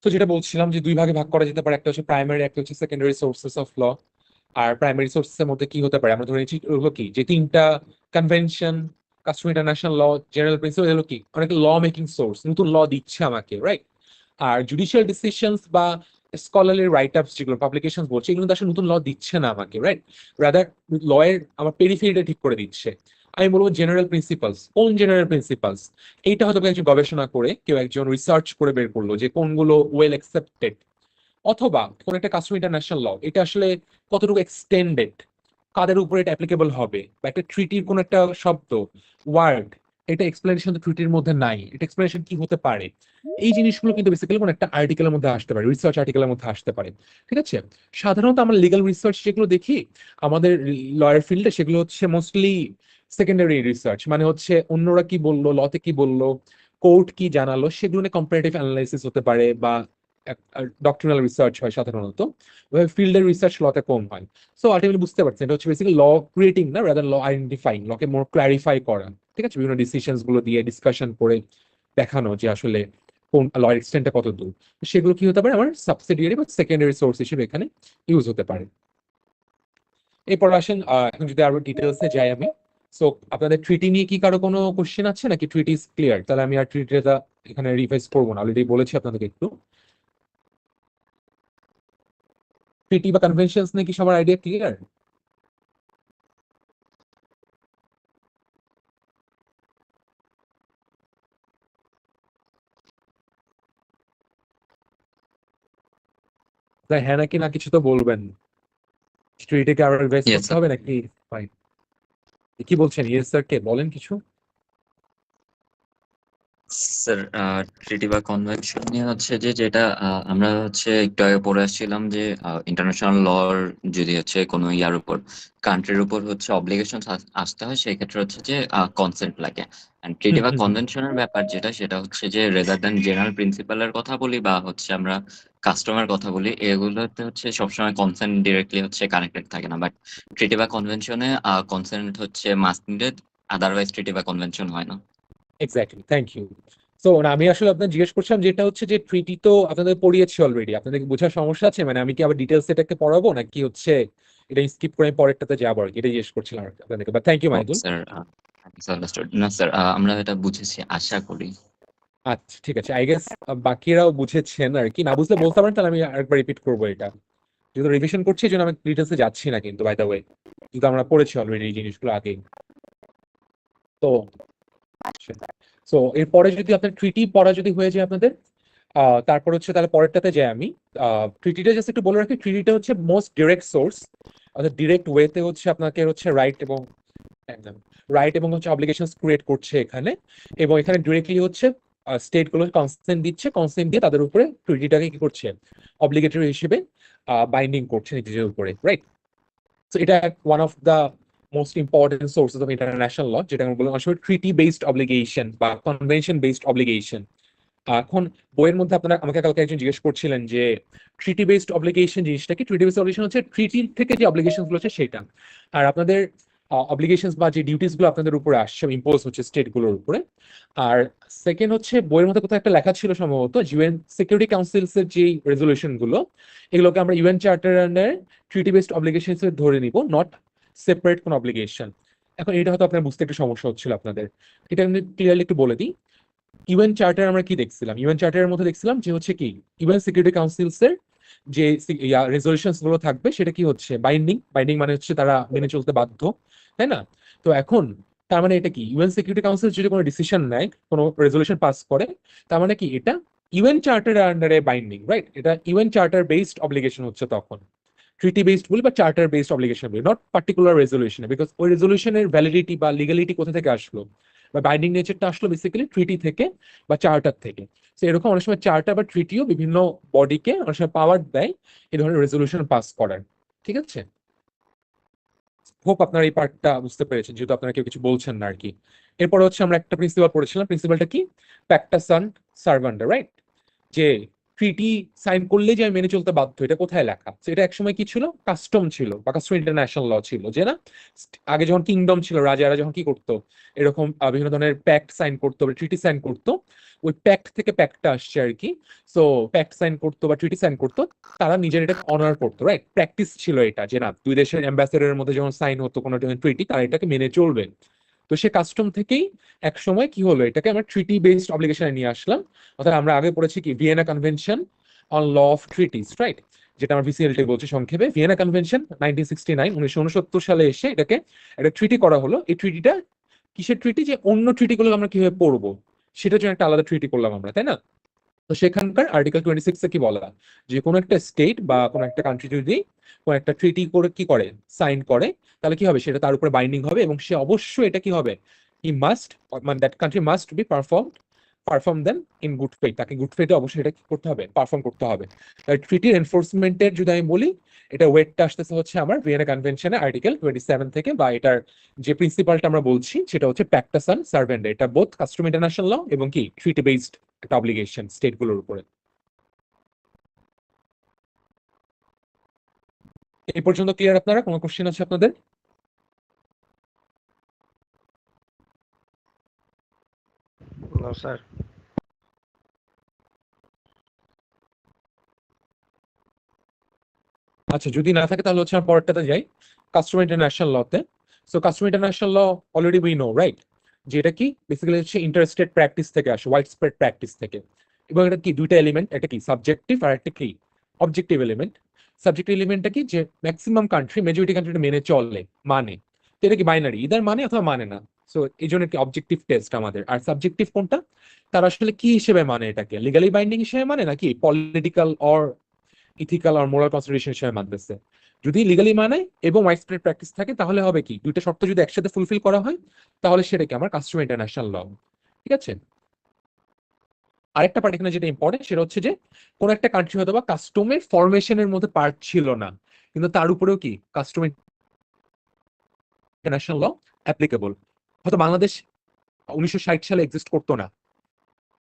তো যেটা বলছিলাম যে দুই ভাগে ভাগ করা যেতে পারে, একটা হচ্ছে প্রাইমারি, একটা হচ্ছে সেকেন্ডারি সোর্সেস অফ ল। আর প্রাইমারি সোর্সের মধ্যে কি হতে পারে, আমরা ধরে নিচ্ছি ওগুলো কি যে তিনটা convention, custom international law, general principal, এগুলো কি অনেক ল মেকিং সোর্স, নতুন ল দিচ্ছে আমাকে, রাইট? আর জুডিশিয়াল ডিসিশনস বা স্কলারলি রাইট আপস যেগুলো পাবলিকেশন বলছে, এগুলো কিন্তু আসলে নতুন ল দিচ্ছে না আমাকে, রাইট? রাদার ল এর আমার পেরিফেরিটা ঠিক করে দিচ্ছে। আমি বলবো জেনারেল প্রিন্সিপালস। কোন জেনারেল প্রিন্সিপালস? এইটা হয়তো একজন গবেষণা করে কেউ একজন রিসার্চ করে বের করলো যে কোনগুলো ওয়েল অ্যাকসেপ্টেড, অথবা কোন একটা কাস্টম ইন্টারন্যাশনাল ল এটা আসলে কতটুকু এক্সটেন্ডেড, কাদের উপরে এটা অ্যাপ্লিকেবল হবে, বা একটা ট্রিটির কোন একটা শব্দ, ওয়ার্ড, এটা এক্সপ্লেনেশন তো ট্রিটির মধ্যে নাই, এটা এক্সপ্লেনেশন কি হতে পারে? এই জিনিসগুলো কিন্তু বেসিক্যালি কোন একটা আর্টিকেলের মধ্যে আসতে পারে, রিসার্চ আর্টিকেলের মধ্যে আসতে পারে, ঠিক আছে। সাধারণত আমরা লিগাল রিসার্চ যেগুলো দেখি আমাদের লয়ার ফিল্ডে, সেগুলো হচ্ছে মোস্টলি সেকেন্ডারি রিসার্চ, মানে হচ্ছে অন্যরা কি বললো, লতে কি বললো, কোর্ট কি জানালো, সেগুলো নিয়ে কম্পারেটিভ অ্যানালাইসিস হতে পারে, বা ডক্ট্রিনাল রিসার্চ হয় সাধারণত। ফিল্ডের রিসার্চ লতে কম হয়। সো আলটিমেটলি বুঝতে পারছেন এটা হচ্ছে বেসিক্যালি ল ক্রিয়েটিং না, রাদার ল আইডেন্টিফাইং, লকে মোর ক্ল্যারিফাই করা, ঠিক আছে, বিভিন্ন ডিসিশনস গুলো দিয়ে ডিসকাশন করে দেখানো যে আসলে কোন ল এক্সটেন্টটা কত দূর। সেগুলো কি হতে পারে আমার সাবসিডিয়ারি বা সেকেন্ডারি সোর্স হিসেবে এখানে ইউজ হতে পারে। এরপর আসেন এখন যদি আরো ডিটেলসে যাই আমি। সো আপনাদের ট্রিটি নিয়ে কি কারো কোনো কোশ্চেন আছে নাকি ট্রিটি ইজ ক্লিয়ার? তাহলে আমি আর ট্রিটিটা এখানে রিভাইজ করবো না, অলরেডি বলেছি আপনাদেরকে একটু। ট্রিটি বা কনভেনশনস নিয়ে কি সবার আইডিয়া ক্লিয়ার? তাই হ্যাঁ নাকি না কিছু তো বলবেন। ট্রিটিকে আরো রিভাইজ ইয়েস করতে স্যার। হবে নাকি? ফাইন। কি বলছেন ইয়েস স্যার, কে বলেন কিছু? স্যার ট্রিটি বা কনভেনশন নিয়ে হচ্ছে যে যেটা আমরা হচ্ছে একটু আগে পড়ে আসছিলাম যে ইন্টারন্যাশনাল লর যদি হচ্ছে কোনো ইয়ার উপর কান্ট্রির উপর হচ্ছে অব্লিগেশন আসতে হয় সেই ক্ষেত্রে হচ্ছে যে কনসেন্ট লাগে। এন্ড ট্রিটি হুম বা হুম হুম কনভেনশনের ব্যাপার যেটা সেটা হচ্ছে যে রেদার দ্যান জেনারেল প্রিন্সিপালের কথা বলি বা হচ্ছে আমরা কাস্টমার কথা বলি, এগুলোতে হচ্ছে সবসময় কনসেন্ট ডিরেক্টলি হচ্ছে কানেক্টেড থাকে না, বাট ট্রিটি বা কনভেনশনে কনসেন্ট হচ্ছে মাস্ট নিডেড, আদারওয়াইজ ট্রিটি বা কনভেনশন হয় না। Exactly, thank you. সো আমি আসলে আপনার জিজ্ঞেস করছিলাম যেটা হচ্ছে যে ট্রিটি তো আপনাদের পড়িয়েছি অলরেডি, আপনাদের কি বোঝার সমস্যা আছে? মানে আমি কি আবার ডিটেলস এটাকে পড়াবো নাকি হচ্ছে এটা স্কিপ করে আমি পরেরটাতে যাবো আর কি, এটা জিজ্ঞেস করছিলাম আর কি আপনাদেরকে। বাট থ্যাংক ইউ ও মাহিদুল। স্যার, মিসআন্ডারস্টুড না স্যার, আমরা এটা বুঝেছি আশা করি। আচ্ছা ঠিক আছে, আই গেস বাকিরাও বুঝেছেন আর কি, না বুঝলে বলতে পারেন, তাহলে আমি আরেকবার রিপিট করবো এটা। যেহেতু রিভিশন করছি এই জন্য আমি ডিটেলসে যাচ্ছি না, কিন্তু বাই দ্য ওয়ে কিন্তু আমরা পড়েছি অলরেডি এই জিনিসগুলো আগে। তো সো এরপরে যদি আপনার ট্রিটি পড়া যদি হয়ে যায় আপনাদের, তারপর হচ্ছে তাহলে পরেরটাতে যাই আমি। ট্রিটিটা জাস্ট একটু বলে রাখি, ট্রিটিটা হচ্ছে মোস্ট ডিরেক্ট সোর্স, অর্থাৎ ডিরেক্ট ওয়েতে হচ্ছে আপনাকে হচ্ছে রাইট এবং একদম রাইট এবং হচ্ছে অব্লিগেশনস ক্রিয়েট করছে এখানে, এবং এখানে ডিরেক্টলি হচ্ছে স্টেট গুলো কনসেন্ট দিচ্ছে, কনসেন্ট দিয়ে তাদের উপরে ট্রিটিটাকে কি করছে, অব্লিগেটরি হিসেবে বাইন্ডিং করছে নিজেদের উপরে, রাইট? সো এটা one of the most important sources of international law, যেটা আমি বললাম আসলে ট্রিটি বেসড অব্লিগেশন বা কনভেনশন বেসড অব্লিগেশন। এখন বইয়ের মধ্যে আপনারা আমাকে কালকে একজন জিজ্ঞেস করছিলেন যে ট্রিটি বেসড অব্লিগেশন জিনিসটা কি। ট্রিটি বেসড অব্লিগেশন হচ্ছে ট্রিটির থেকে যে অব্লিগেশন গুলো আছে সেটা, আর আপনাদের অব্লিগেশন বা যে ডিউটিস গুলো আপনাদের উপরে আসছে ইম্পোজ হচ্ছে স্টেট গুলোর উপরে। আর সেকেন্ড হচ্ছে বইয়ের মধ্যে কোথাও একটা লেখা ছিল সম্ভবত ইউএন সিকিউরিটি কাউন্সিলস এর যে রেজলিউশন গুলো, এগুলোকে আমরা ইউএন চার্টার আন্ডারে ট্রিটি বেসড অব্লিগেশন ধরে নিব, নট সেপারেট কোন অব্লিগেশন। এখন এটা হয়তো আপনার বুঝতে একটু সমস্যা হচ্ছিল আপনাদের, এটা আমি ক্লিয়ারলি একটু বলে দিই। ইউএন চার্টার আমরা কি দেখছিলাম, ইউএন চার্টারের মধ্যে দেখছিলাম যে হচ্ছে কি ইউএন সিকিউরিটি কাউন্সিলস এর যে রেজলিউশনস গুলো থাকবে সেটা কি হচ্ছে বাইন্ডিং, বাইন্ডিং মানে হচ্ছে তারা মেনে চলতে বাধ্য, তাই না? তো এখন তার মানে এটা কি ইউএন সিকিউরিটি কাউন্সিল যদি কোনো ডিসিশন নেয়, কোনো রেজলিউশন পাস করে, তার মানে কি এটা ইউএন চার্টারের আন্ডারে বাইন্ডিং, রাইট? এটা ইউএন চার্টার বেসড অব্লিগেশন হচ্ছে তখন। ট্রিটি বেসড বলি বা চার্টার বেসড অব্লিগেশন বলি, নট পার্টিকুলার রেজলিউশন, বিকজ ওই রেজলিউশনের ভ্যালিডিটি বা লিগালিটি কোথা থেকে আসলো বা বাইন্ডিং নেচারটা আসলো বেসিক্যালি ট্রিটি থেকে বা চার্টার থেকে। তো এরকম অনেক সময় চার্টার বা ট্রিটিও বিভিন্ন বডিকে অনেক সময় পাওয়ার দেয় এই ধরনের রেজলিউশন পাস করার। ঠিক আছে, হোপ আপনারা এই পার্টটা বুঝতে পেরেছেন, যেহেতু আপনারা কেউ কিছু বলছেন না আর কি। এরপর হচ্ছে আমরা একটা প্রিন্সিপাল পড়েছিলাম, প্রিন্সিপালটা কি, প্যাক্টা সান্ট সার্ভান্ডা, রাইট? যে ট্রিটি সাইন করলে যে আমি মেনে চলতে বাধ্য, এটা কোথায় লেখা? তো এটা একসময় কি ছিল, কাস্টম ছিল বা কাস্টম ইন্টারন্যাশনাল ল ছিল, যে না আগে যখন কিংডম ছিল, রাজারা যখন কি করতো এরকম বিভিন্ন ধরনের প্যাক্ট সাইন করতো বা ট্রিটি সাইন করতো, ওই প্যাক্ট থেকে প্যাক্টটা আসছে আর কি। সো প্যাক্ট সাইন করতো বা ট্রিটি সাইন করতো, তারা নিজের এটা অনার করতো, রাইট? প্র্যাকটিস ছিল এটা যে না দুই দেশের অ্যাম্বাসেডারের মধ্যে যখন সাইন হতো কোনো ট্রিটি, তারা এটাকে মেনে চলবে। তো সে কাস্টম থেকেই এক সময় কি হলো, এটাকে আমরা ট্রিটি বেসড অব্লিগেশনে নিয়ে আসলাম। অর্থাৎ আমরা আগে পড়েছি কি Vienna convention on law of treaties, right? যেটা আমরা ভিসিএলটি বলছি সংক্ষেপে। ভিয়েনা কনভেনশন 1969 1969 সালে এসে এটাকে একটা ট্রিটি করা হলো। এই ট্রিটিটা কিসের ট্রিটি, যে অন্য ট্রিটি গুলো আমরা কিভাবে পড়বো সেটার জন্য একটা আলাদা ট্রিটি করলাম আমরা, তাই না? তো সেখানকার আর্টিকেল 26 কি বলা, যে কোনো একটা স্টেট বা কোনো একটা কান্ট্রি যদি কোনো একটা ট্রিটি করে কি করে সাইন করে, তাহলে কি হবে, সেটা তার উপরে বাইন্ডিং হবে এবং সে অবশ্যই এটা কি হবে, হি মাস্ট, মানে that country must be perform then in good faith, তাকে গুড ফেথে অবশ্যই এটা কি করতে হবে, পারফর্ম করতে হবে। ট্রিটির এনফোর্সমেন্টের যদি আমি বলি, এটা ওয়েটটা আসতেছে হচ্ছে আমার ভিয়েনা কনভেনশনে আর্টিকেল 27 থেকে, বা এটার যে প্রিন্সিপালটা আমরা বলছি সেটা হচ্ছে প্যাক্টা সান সার্ভেন্ডা। এটা বোথ কাস্টম ইন্টারন্যাশনাল ল এবং কি ট্রিটি বেসড একটা অব্লিগেশন স্টেট গুলোর উপরে। এই পর্যন্ত ক্লিয়ার আপনারা? কোনো কোশ্চেন আছে আপনাদের? No sir. আচ্ছা যদি না থাকে তাহলে হচ্ছে আমরা পরেরটাতে যাই, কাস্টমার ইন্টারন্যাশনাল লতে। সো customary international law already we know, right? যে এটা কি বেসিক্যালি হচ্ছে ইন্টারস্টেট প্র্যাকটিস থেকে আসে, ওয়াইড স্প্রেড প্র্যাকটিস থেকে। এবং এটা কি দুইটা এলিমেন্ট, একটা কি সাবজেক্টিভ আর একটা কি অবজেক্টিভ এলিমেন্ট। সাবজেক্টিভ এলিমেন্টটা কি, যে ম্যাক্সিমাম কান্ট্রি মেজরিটি কান্ট্রি মেনে চলে, মানে তো এটা কি বাইনারি, ইদার মানে অথবা মানে না। সো এই জন্য কি অবজেক্টিভ টেস্ট আমাদের। আর সাবজেক্টিভ কোনটা, তারা আসলে কি হিসেবে মানে, এটাকে লিগালি বাইন্ডিং হিসেবে মানে নাকি পলিটিক্যাল অর ইথিক্যাল আর মোরাল কনসিডারেশন হিসেবে মানতেছে। যদি লিগালি মানে এবং ওয়াইড স্প্রেড প্র্যাকটিস থাকে, তাহলে হবে কি দুইটা শর্ত যদি একসাথে ফুলফিল করা হয়, তাহলে সেটা কি আমার কাস্টমার ইন্টারন্যাশনাল ল। ঠিক আছে, আরেকটা পার্ট এখানে যেটা ইম্পর্টেন্ট সেটা হচ্ছে যে কোন একটা কান্ট্রি হয়তো বা কাস্টমের ফরমেশনের মধ্যে পার্ট ছিল না, কিন্তু তার উপরেও কি কাস্টম ইন্টারন্যাশনাল ল অ্যাপ্লিকেবল। হয়তো বাংলাদেশ 1960 সালে এক্সিস্ট করতো না,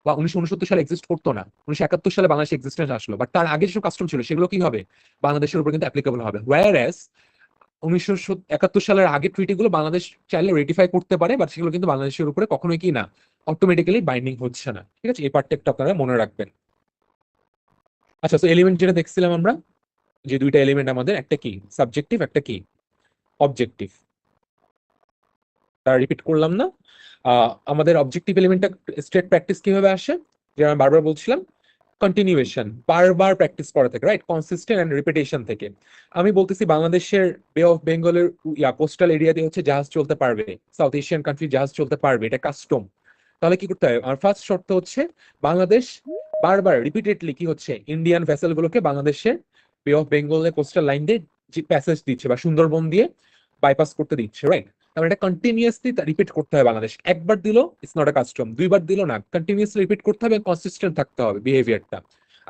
বা 1969 সালে এক্সিস্ট করতো না, 1971 সালে বাংলাদেশ এক্সিস্টেন্স আসলো, বাট তার আগে যেসব কাস্টম ছিল সেগুলো কি হবে, বাংলাদেশের উপর কিন্তু অ্যাপ্লিকেবল হবে। ওয়্যারএস 1971 সালের আগে ট্রিটি গুলো বাংলাদেশ চাইলে রেটিফাই করতে পারে, বাট সেগুলো কিন্তু বাংলাদেশের উপরে কখনোই কি না, অটোমেটিক্যালি বাইন্ডিং হচ্ছে না। ঠিক আছে, এই পার্টটা একটু আপনারা মনে রাখবেন। আচ্ছা, তো এলিমেন্ট যেটা দেখছিলাম আমরা, যে দুইটা এলিমেন্ট আমাদের, একটা কি সাবজেক্টিভ, একটা কি অবজেক্টিভ। তার রিপিট করলাম না। আমাদের অবজেক্টিভ এলিমেন্টটা স্টেট প্র্যাকটিস কিভাবে আসে, যে আমি বারবার বলছিলাম, কন্টিনিউয়েশন, বারবার প্র্যাকটিস করা থেকে, রাইট, কনসিস্টেন্ট এন্ড রিপিটেশন থেকে। আমি বলতেছি বাংলাদেশের বে অফ বেঙ্গলের কোস্টাল এরিয়াতে হচ্ছে জাহাজ চলতে পারবে, সাউথ এশিয়ান কান্ট্রি জাহাজ চলতে পারবে, এটা কাস্টম। তাহলে কি করতে হবে, আমার ফার্স্ট শর্ত হচ্ছে বাংলাদেশ বারবার রিপিটেডলি কি হচ্ছে, ইন্ডিয়ান ভেসেল গুলোকে বাংলাদেশের বে অফ বেঙ্গলের কোস্টাল লাইন দিয়ে যে প্যাসেজ দিচ্ছে বা সুন্দরবন দিয়ে বাইপাস করতে দিচ্ছে, রাইট। তাহলে এটা কন্টিনিউয়াসলি রিপিট করতে হবে। বাংলাদেশ একবার দিল ইটস নট আ কাস্টম, দুইবার দিল না, কন্টিনিউয়াসলি রিপিট করতে হবে, কনসিস্টেন্ট থাকতে হবে বিহেভিয়ারটা।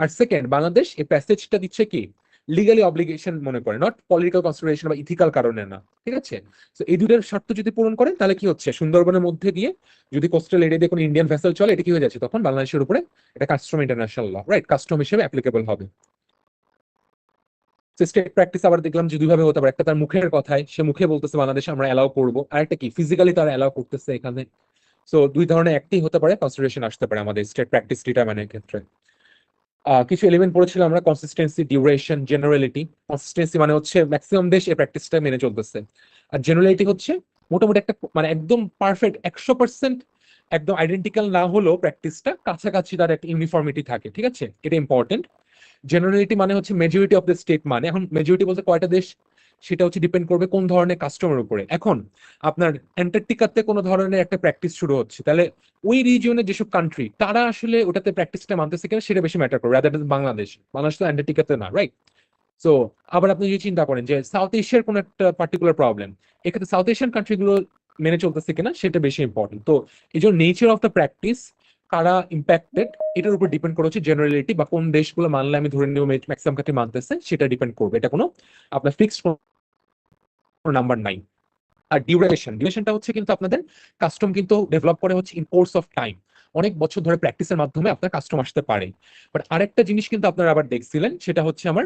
আর সেকেন্ড, বাংলাদেশ এই প্যাসেজটা দিচ্ছে কি লিগালি অব্লিগেশন মনে করে, নট পলিটিক্যাল কনসিডারেশন বা ইথিক্যাল কারণে না। ঠিক আছে, তো এই দুইটার শর্ত যদি পূরণ করেন তাহলে কি হচ্ছে, সুন্দরবনের মধ্যে দিয়ে যদি কোস্টাল এরিয়া দিয়ে কোনো ইন্ডিয়ান ভেসেল চলে, এটা কি হয়ে যাচ্ছে তখন বাংলাদেশের উপরে এটা custom international law, right, custom হিসেবে অ্যাপ্লিকেবল হবে। স্টেট প্র্যাকটিস আবার দেখলাম যে দুইভাবে হতে পারে, একটা তার মুখের কথায়, সে মুখে বলতেছে বাংলাদেশে আমরা অ্যালাউ করবো, আর একটা কি ফিজিক্যালি তারা অ্যালাউ করতেছে এখানে। সো দুই ধরনের একটি হতে পারে, কনসিডারেশন আসতে পারে আমাদের স্টেট প্র্যাকটিস ডিটারমাইনের ক্ষেত্রে। কিছু এলিমেন্ট পড়েছিলাম আমরা, কনসিস্টেন্সি, ডিউরেশন, জেনারেলিটি। কনসিস্টেন্সি মানে হচ্ছে ম্যাক্সিমাম দেশ এই প্র্যাকটিসটা মেনে চলতেছে, আর জেনারেলিটি হচ্ছে মোটামুটি একটা মানে একদম পারফেক্ট 100% একদম আইডেন্টিক্যাল না হলেও প্র্যাকটিসটা কাছাকাছি তার একটা ইউনিফর্মিটি থাকে। ঠিক আছে, এটা ইম্পর্টেন্ট। জেনারেলিটি মানে হচ্ছে মেজরিটি অফ দ্য স্টেট, মানে এখন মেজরিটি বলতে কয়টা দেশ, সেটা হচ্ছে ডিপেন্ড করবে কোন ধরনের কাস্টমের উপরে। এখন আপনার অ্যান্টার্কটিকাতে কোনো ধরনের একটা প্র্যাকটিস শুরু হচ্ছে, তাহলে ওই রিজিয়নের যেসব কান্ট্রি তারা আসলে ওটাতে প্র্যাকটিসটা মানতেছে কিনা সেটা বেশি ম্যাটার করে, রাদার দ্যান বাংলাদেশ। বাংলাদেশ তো অ্যান্টার্কটিকাতে না, রাইট। সো আবার আপনি যদি চিন্তা করেন যে সাউথ এশিয়ার কোনো একটা পার্টিকুলার প্রবলেম, এক্ষেত্রে সাউথ এশিয়ান কান্ট্রিগুলো মেনে চলতেছে কিনা সেটা বেশি ইম্পর্টেন্ট। তো এই জন্য নেচার অফ দ্য প্র্যাকটিস, কারা ইম্প্যাক্টেড, এটার উপর ডিপেন্ড করে হচ্ছে জেনারেলিটি, বা কোন দেশগুলো মানলে আমি ধরে নিব ম্যাক্সিমাম কান্ট্রি মানতেছে, সেটা ডিপেন্ড করবে। এটা কোনো আপনার ফিক্সড নাম্বার নাই। আর ডিউরেশনটা হচ্ছে কিন্তু আপনাদের কাস্টম কিন্তু ডেভেলপ করে হচ্ছে ইন কোর্স অফ টাইম, অনেক বছর ধরে প্র্যাকটিসের মাধ্যমে আপনার কাস্টম আসতে পারে। বাট আরেকটা জিনিস কিন্তু আপনারা আবার দেখছিলেন, সেটা হচ্ছে আমার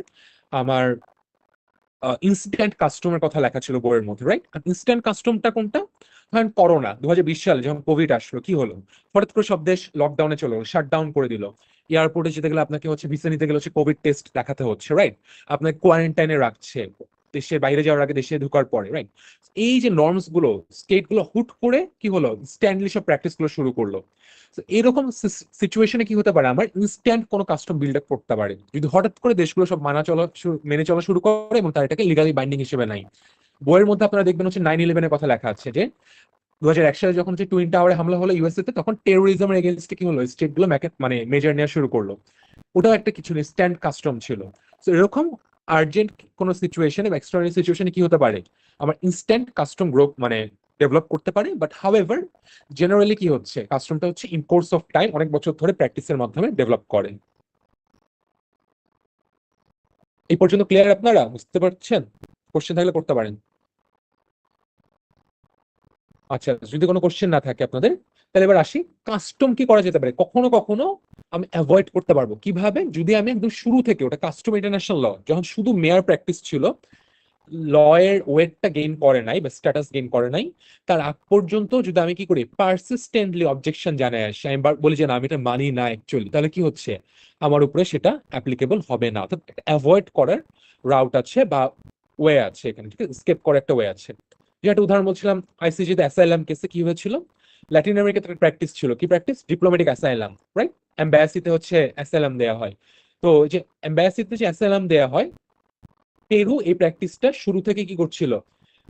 আমার ইনস্ট্যান্ট কাস্টমের কথা লেখা ছিল বইয়ের মধ্যে, রাইট। ইনস্ট্যান্ট কাস্টমটা কোনটা, ধরেন করোনা 2020 সালে যখন কোভিড আসলো, কি হলো, হঠাৎ করে সব দেশ লকডাউনে চলে গেলো, শাটডাউন করে দিল। এয়ারপোর্টে যেতে গেলে আপনাকে হচ্ছে ভিসা নিতে গেলে হচ্ছে কোভিড টেস্ট দেখাতে হচ্ছে, রাইট, আপনাকে কোয়ারেন্টাইনে রাখছে দেশের বাইরে যাওয়ার আগে, দেশে ঢোকার পরে, রাইট। এই যে নর্মস গুলো স্টেট গুলো হুট করে কি হলো, ইনস্ট্যান্টলি সব প্র্যাকটিস গুলো শুরু করলো। তো এরকম সিচুয়েশনে কি হতে পারে, আমার ইনস্ট্যান্ট কোনো কাস্টম বিল্ড আপ করতে পারে যদি হঠাৎ করে দেশগুলো সব মেনে চলা শুরু করে এবং তার এটাকে লিগালি বাইন্ডিং হিসেবে নাই। বইয়ের মধ্যে আপনারা দেখবেন হচ্ছে 9/11-এর কথা লেখা আছে, যে 2001 সালে যখন যে টুইন টাওয়ারে হামলা হলো ইউএসএ তে, তখন টেরোরিজমের এগেনস্টে কি হলো, স্টেট গুলো মানে মেজার নেওয়া শুরু করলো। ওটাও একটা কিছু ইনস্ট্যান্ট কাস্টম ছিল। তো এরকম আর্জেন্ট কোনো সিচুয়েশনে বা এক্সট্রাঅর্ডিনারি সিচুয়েশনে কি হতে পারে, আমার ইনস্ট্যান্ট কাস্টম গ্রোথ মানে ডেভেলপ করতে পারে। বাট হাউএভার জেনারেলি কি হচ্ছে, কাস্টমটা হচ্ছে ইন কোর্স অফ টাইম, অনেক বছর ধরে প্র্যাকটিসের মাধ্যমে ডেভেলপ করে। এই পর্যন্ত ক্লিয়ার, আপনারা বুঝতে পারছেন? কোশ্চেন থাকলে করতে পারেন। আচ্ছা, যদি কোনো কোশ্চেন না থাকে আপনাদের, তাহলে এবার আসি, কাস্টম কি করা যেতে পারে, কখনো কখনো আমি অ্যাভয়েড করতে পারবো কিভাবে, যদি আমি একদম শুরু থেকে ওটা কাস্টম ইন্টারন্যাশনাল ল যখন শুধু মেয়ার প্র্যাকটিস ছিল, ল এর ওয়েটটা গেইন করে নাই বা স্ট্যাটাস গেইন করে নাই, তার আগ পর্যন্ত যদি আমি কি করি, পারসিস্টেন্টলি অবজেকশন জানাই আসি, আমি বলি যে না আমি এটা মানি না অ্যাকচুয়ালি, তাহলে কি হচ্ছে, আমার উপরে সেটা অ্যাপ্লিকেবল হবে না। অর্থাৎ অ্যাভয়েড করার রাউট আছে বা ওয়ে আছে এখানে, ঠিক আছে, স্কেপ করার একটা ওয়ে আছে। যে একটা উদাহরণ বলছিলাম, আইসিজি তে অ্যাসাইলাম কেসে কি হয়েছিল, ল্যাটিন আমেরিকাতে প্র্যাকটিস ছিল, কি প্র্যাকটিস, ডিপ্লোম্যাটিক অ্যাসাইলাম, রাইট, এম্বাসিতে হচ্ছে অ্যাসাইলাম দেওয়া হয়। তো এই যে এম্বাসিতে যে অ্যাসাইলাম দেওয়া হয়, পেরু এই প্র্যাকটিসটা শুরু থেকে কি করছিল,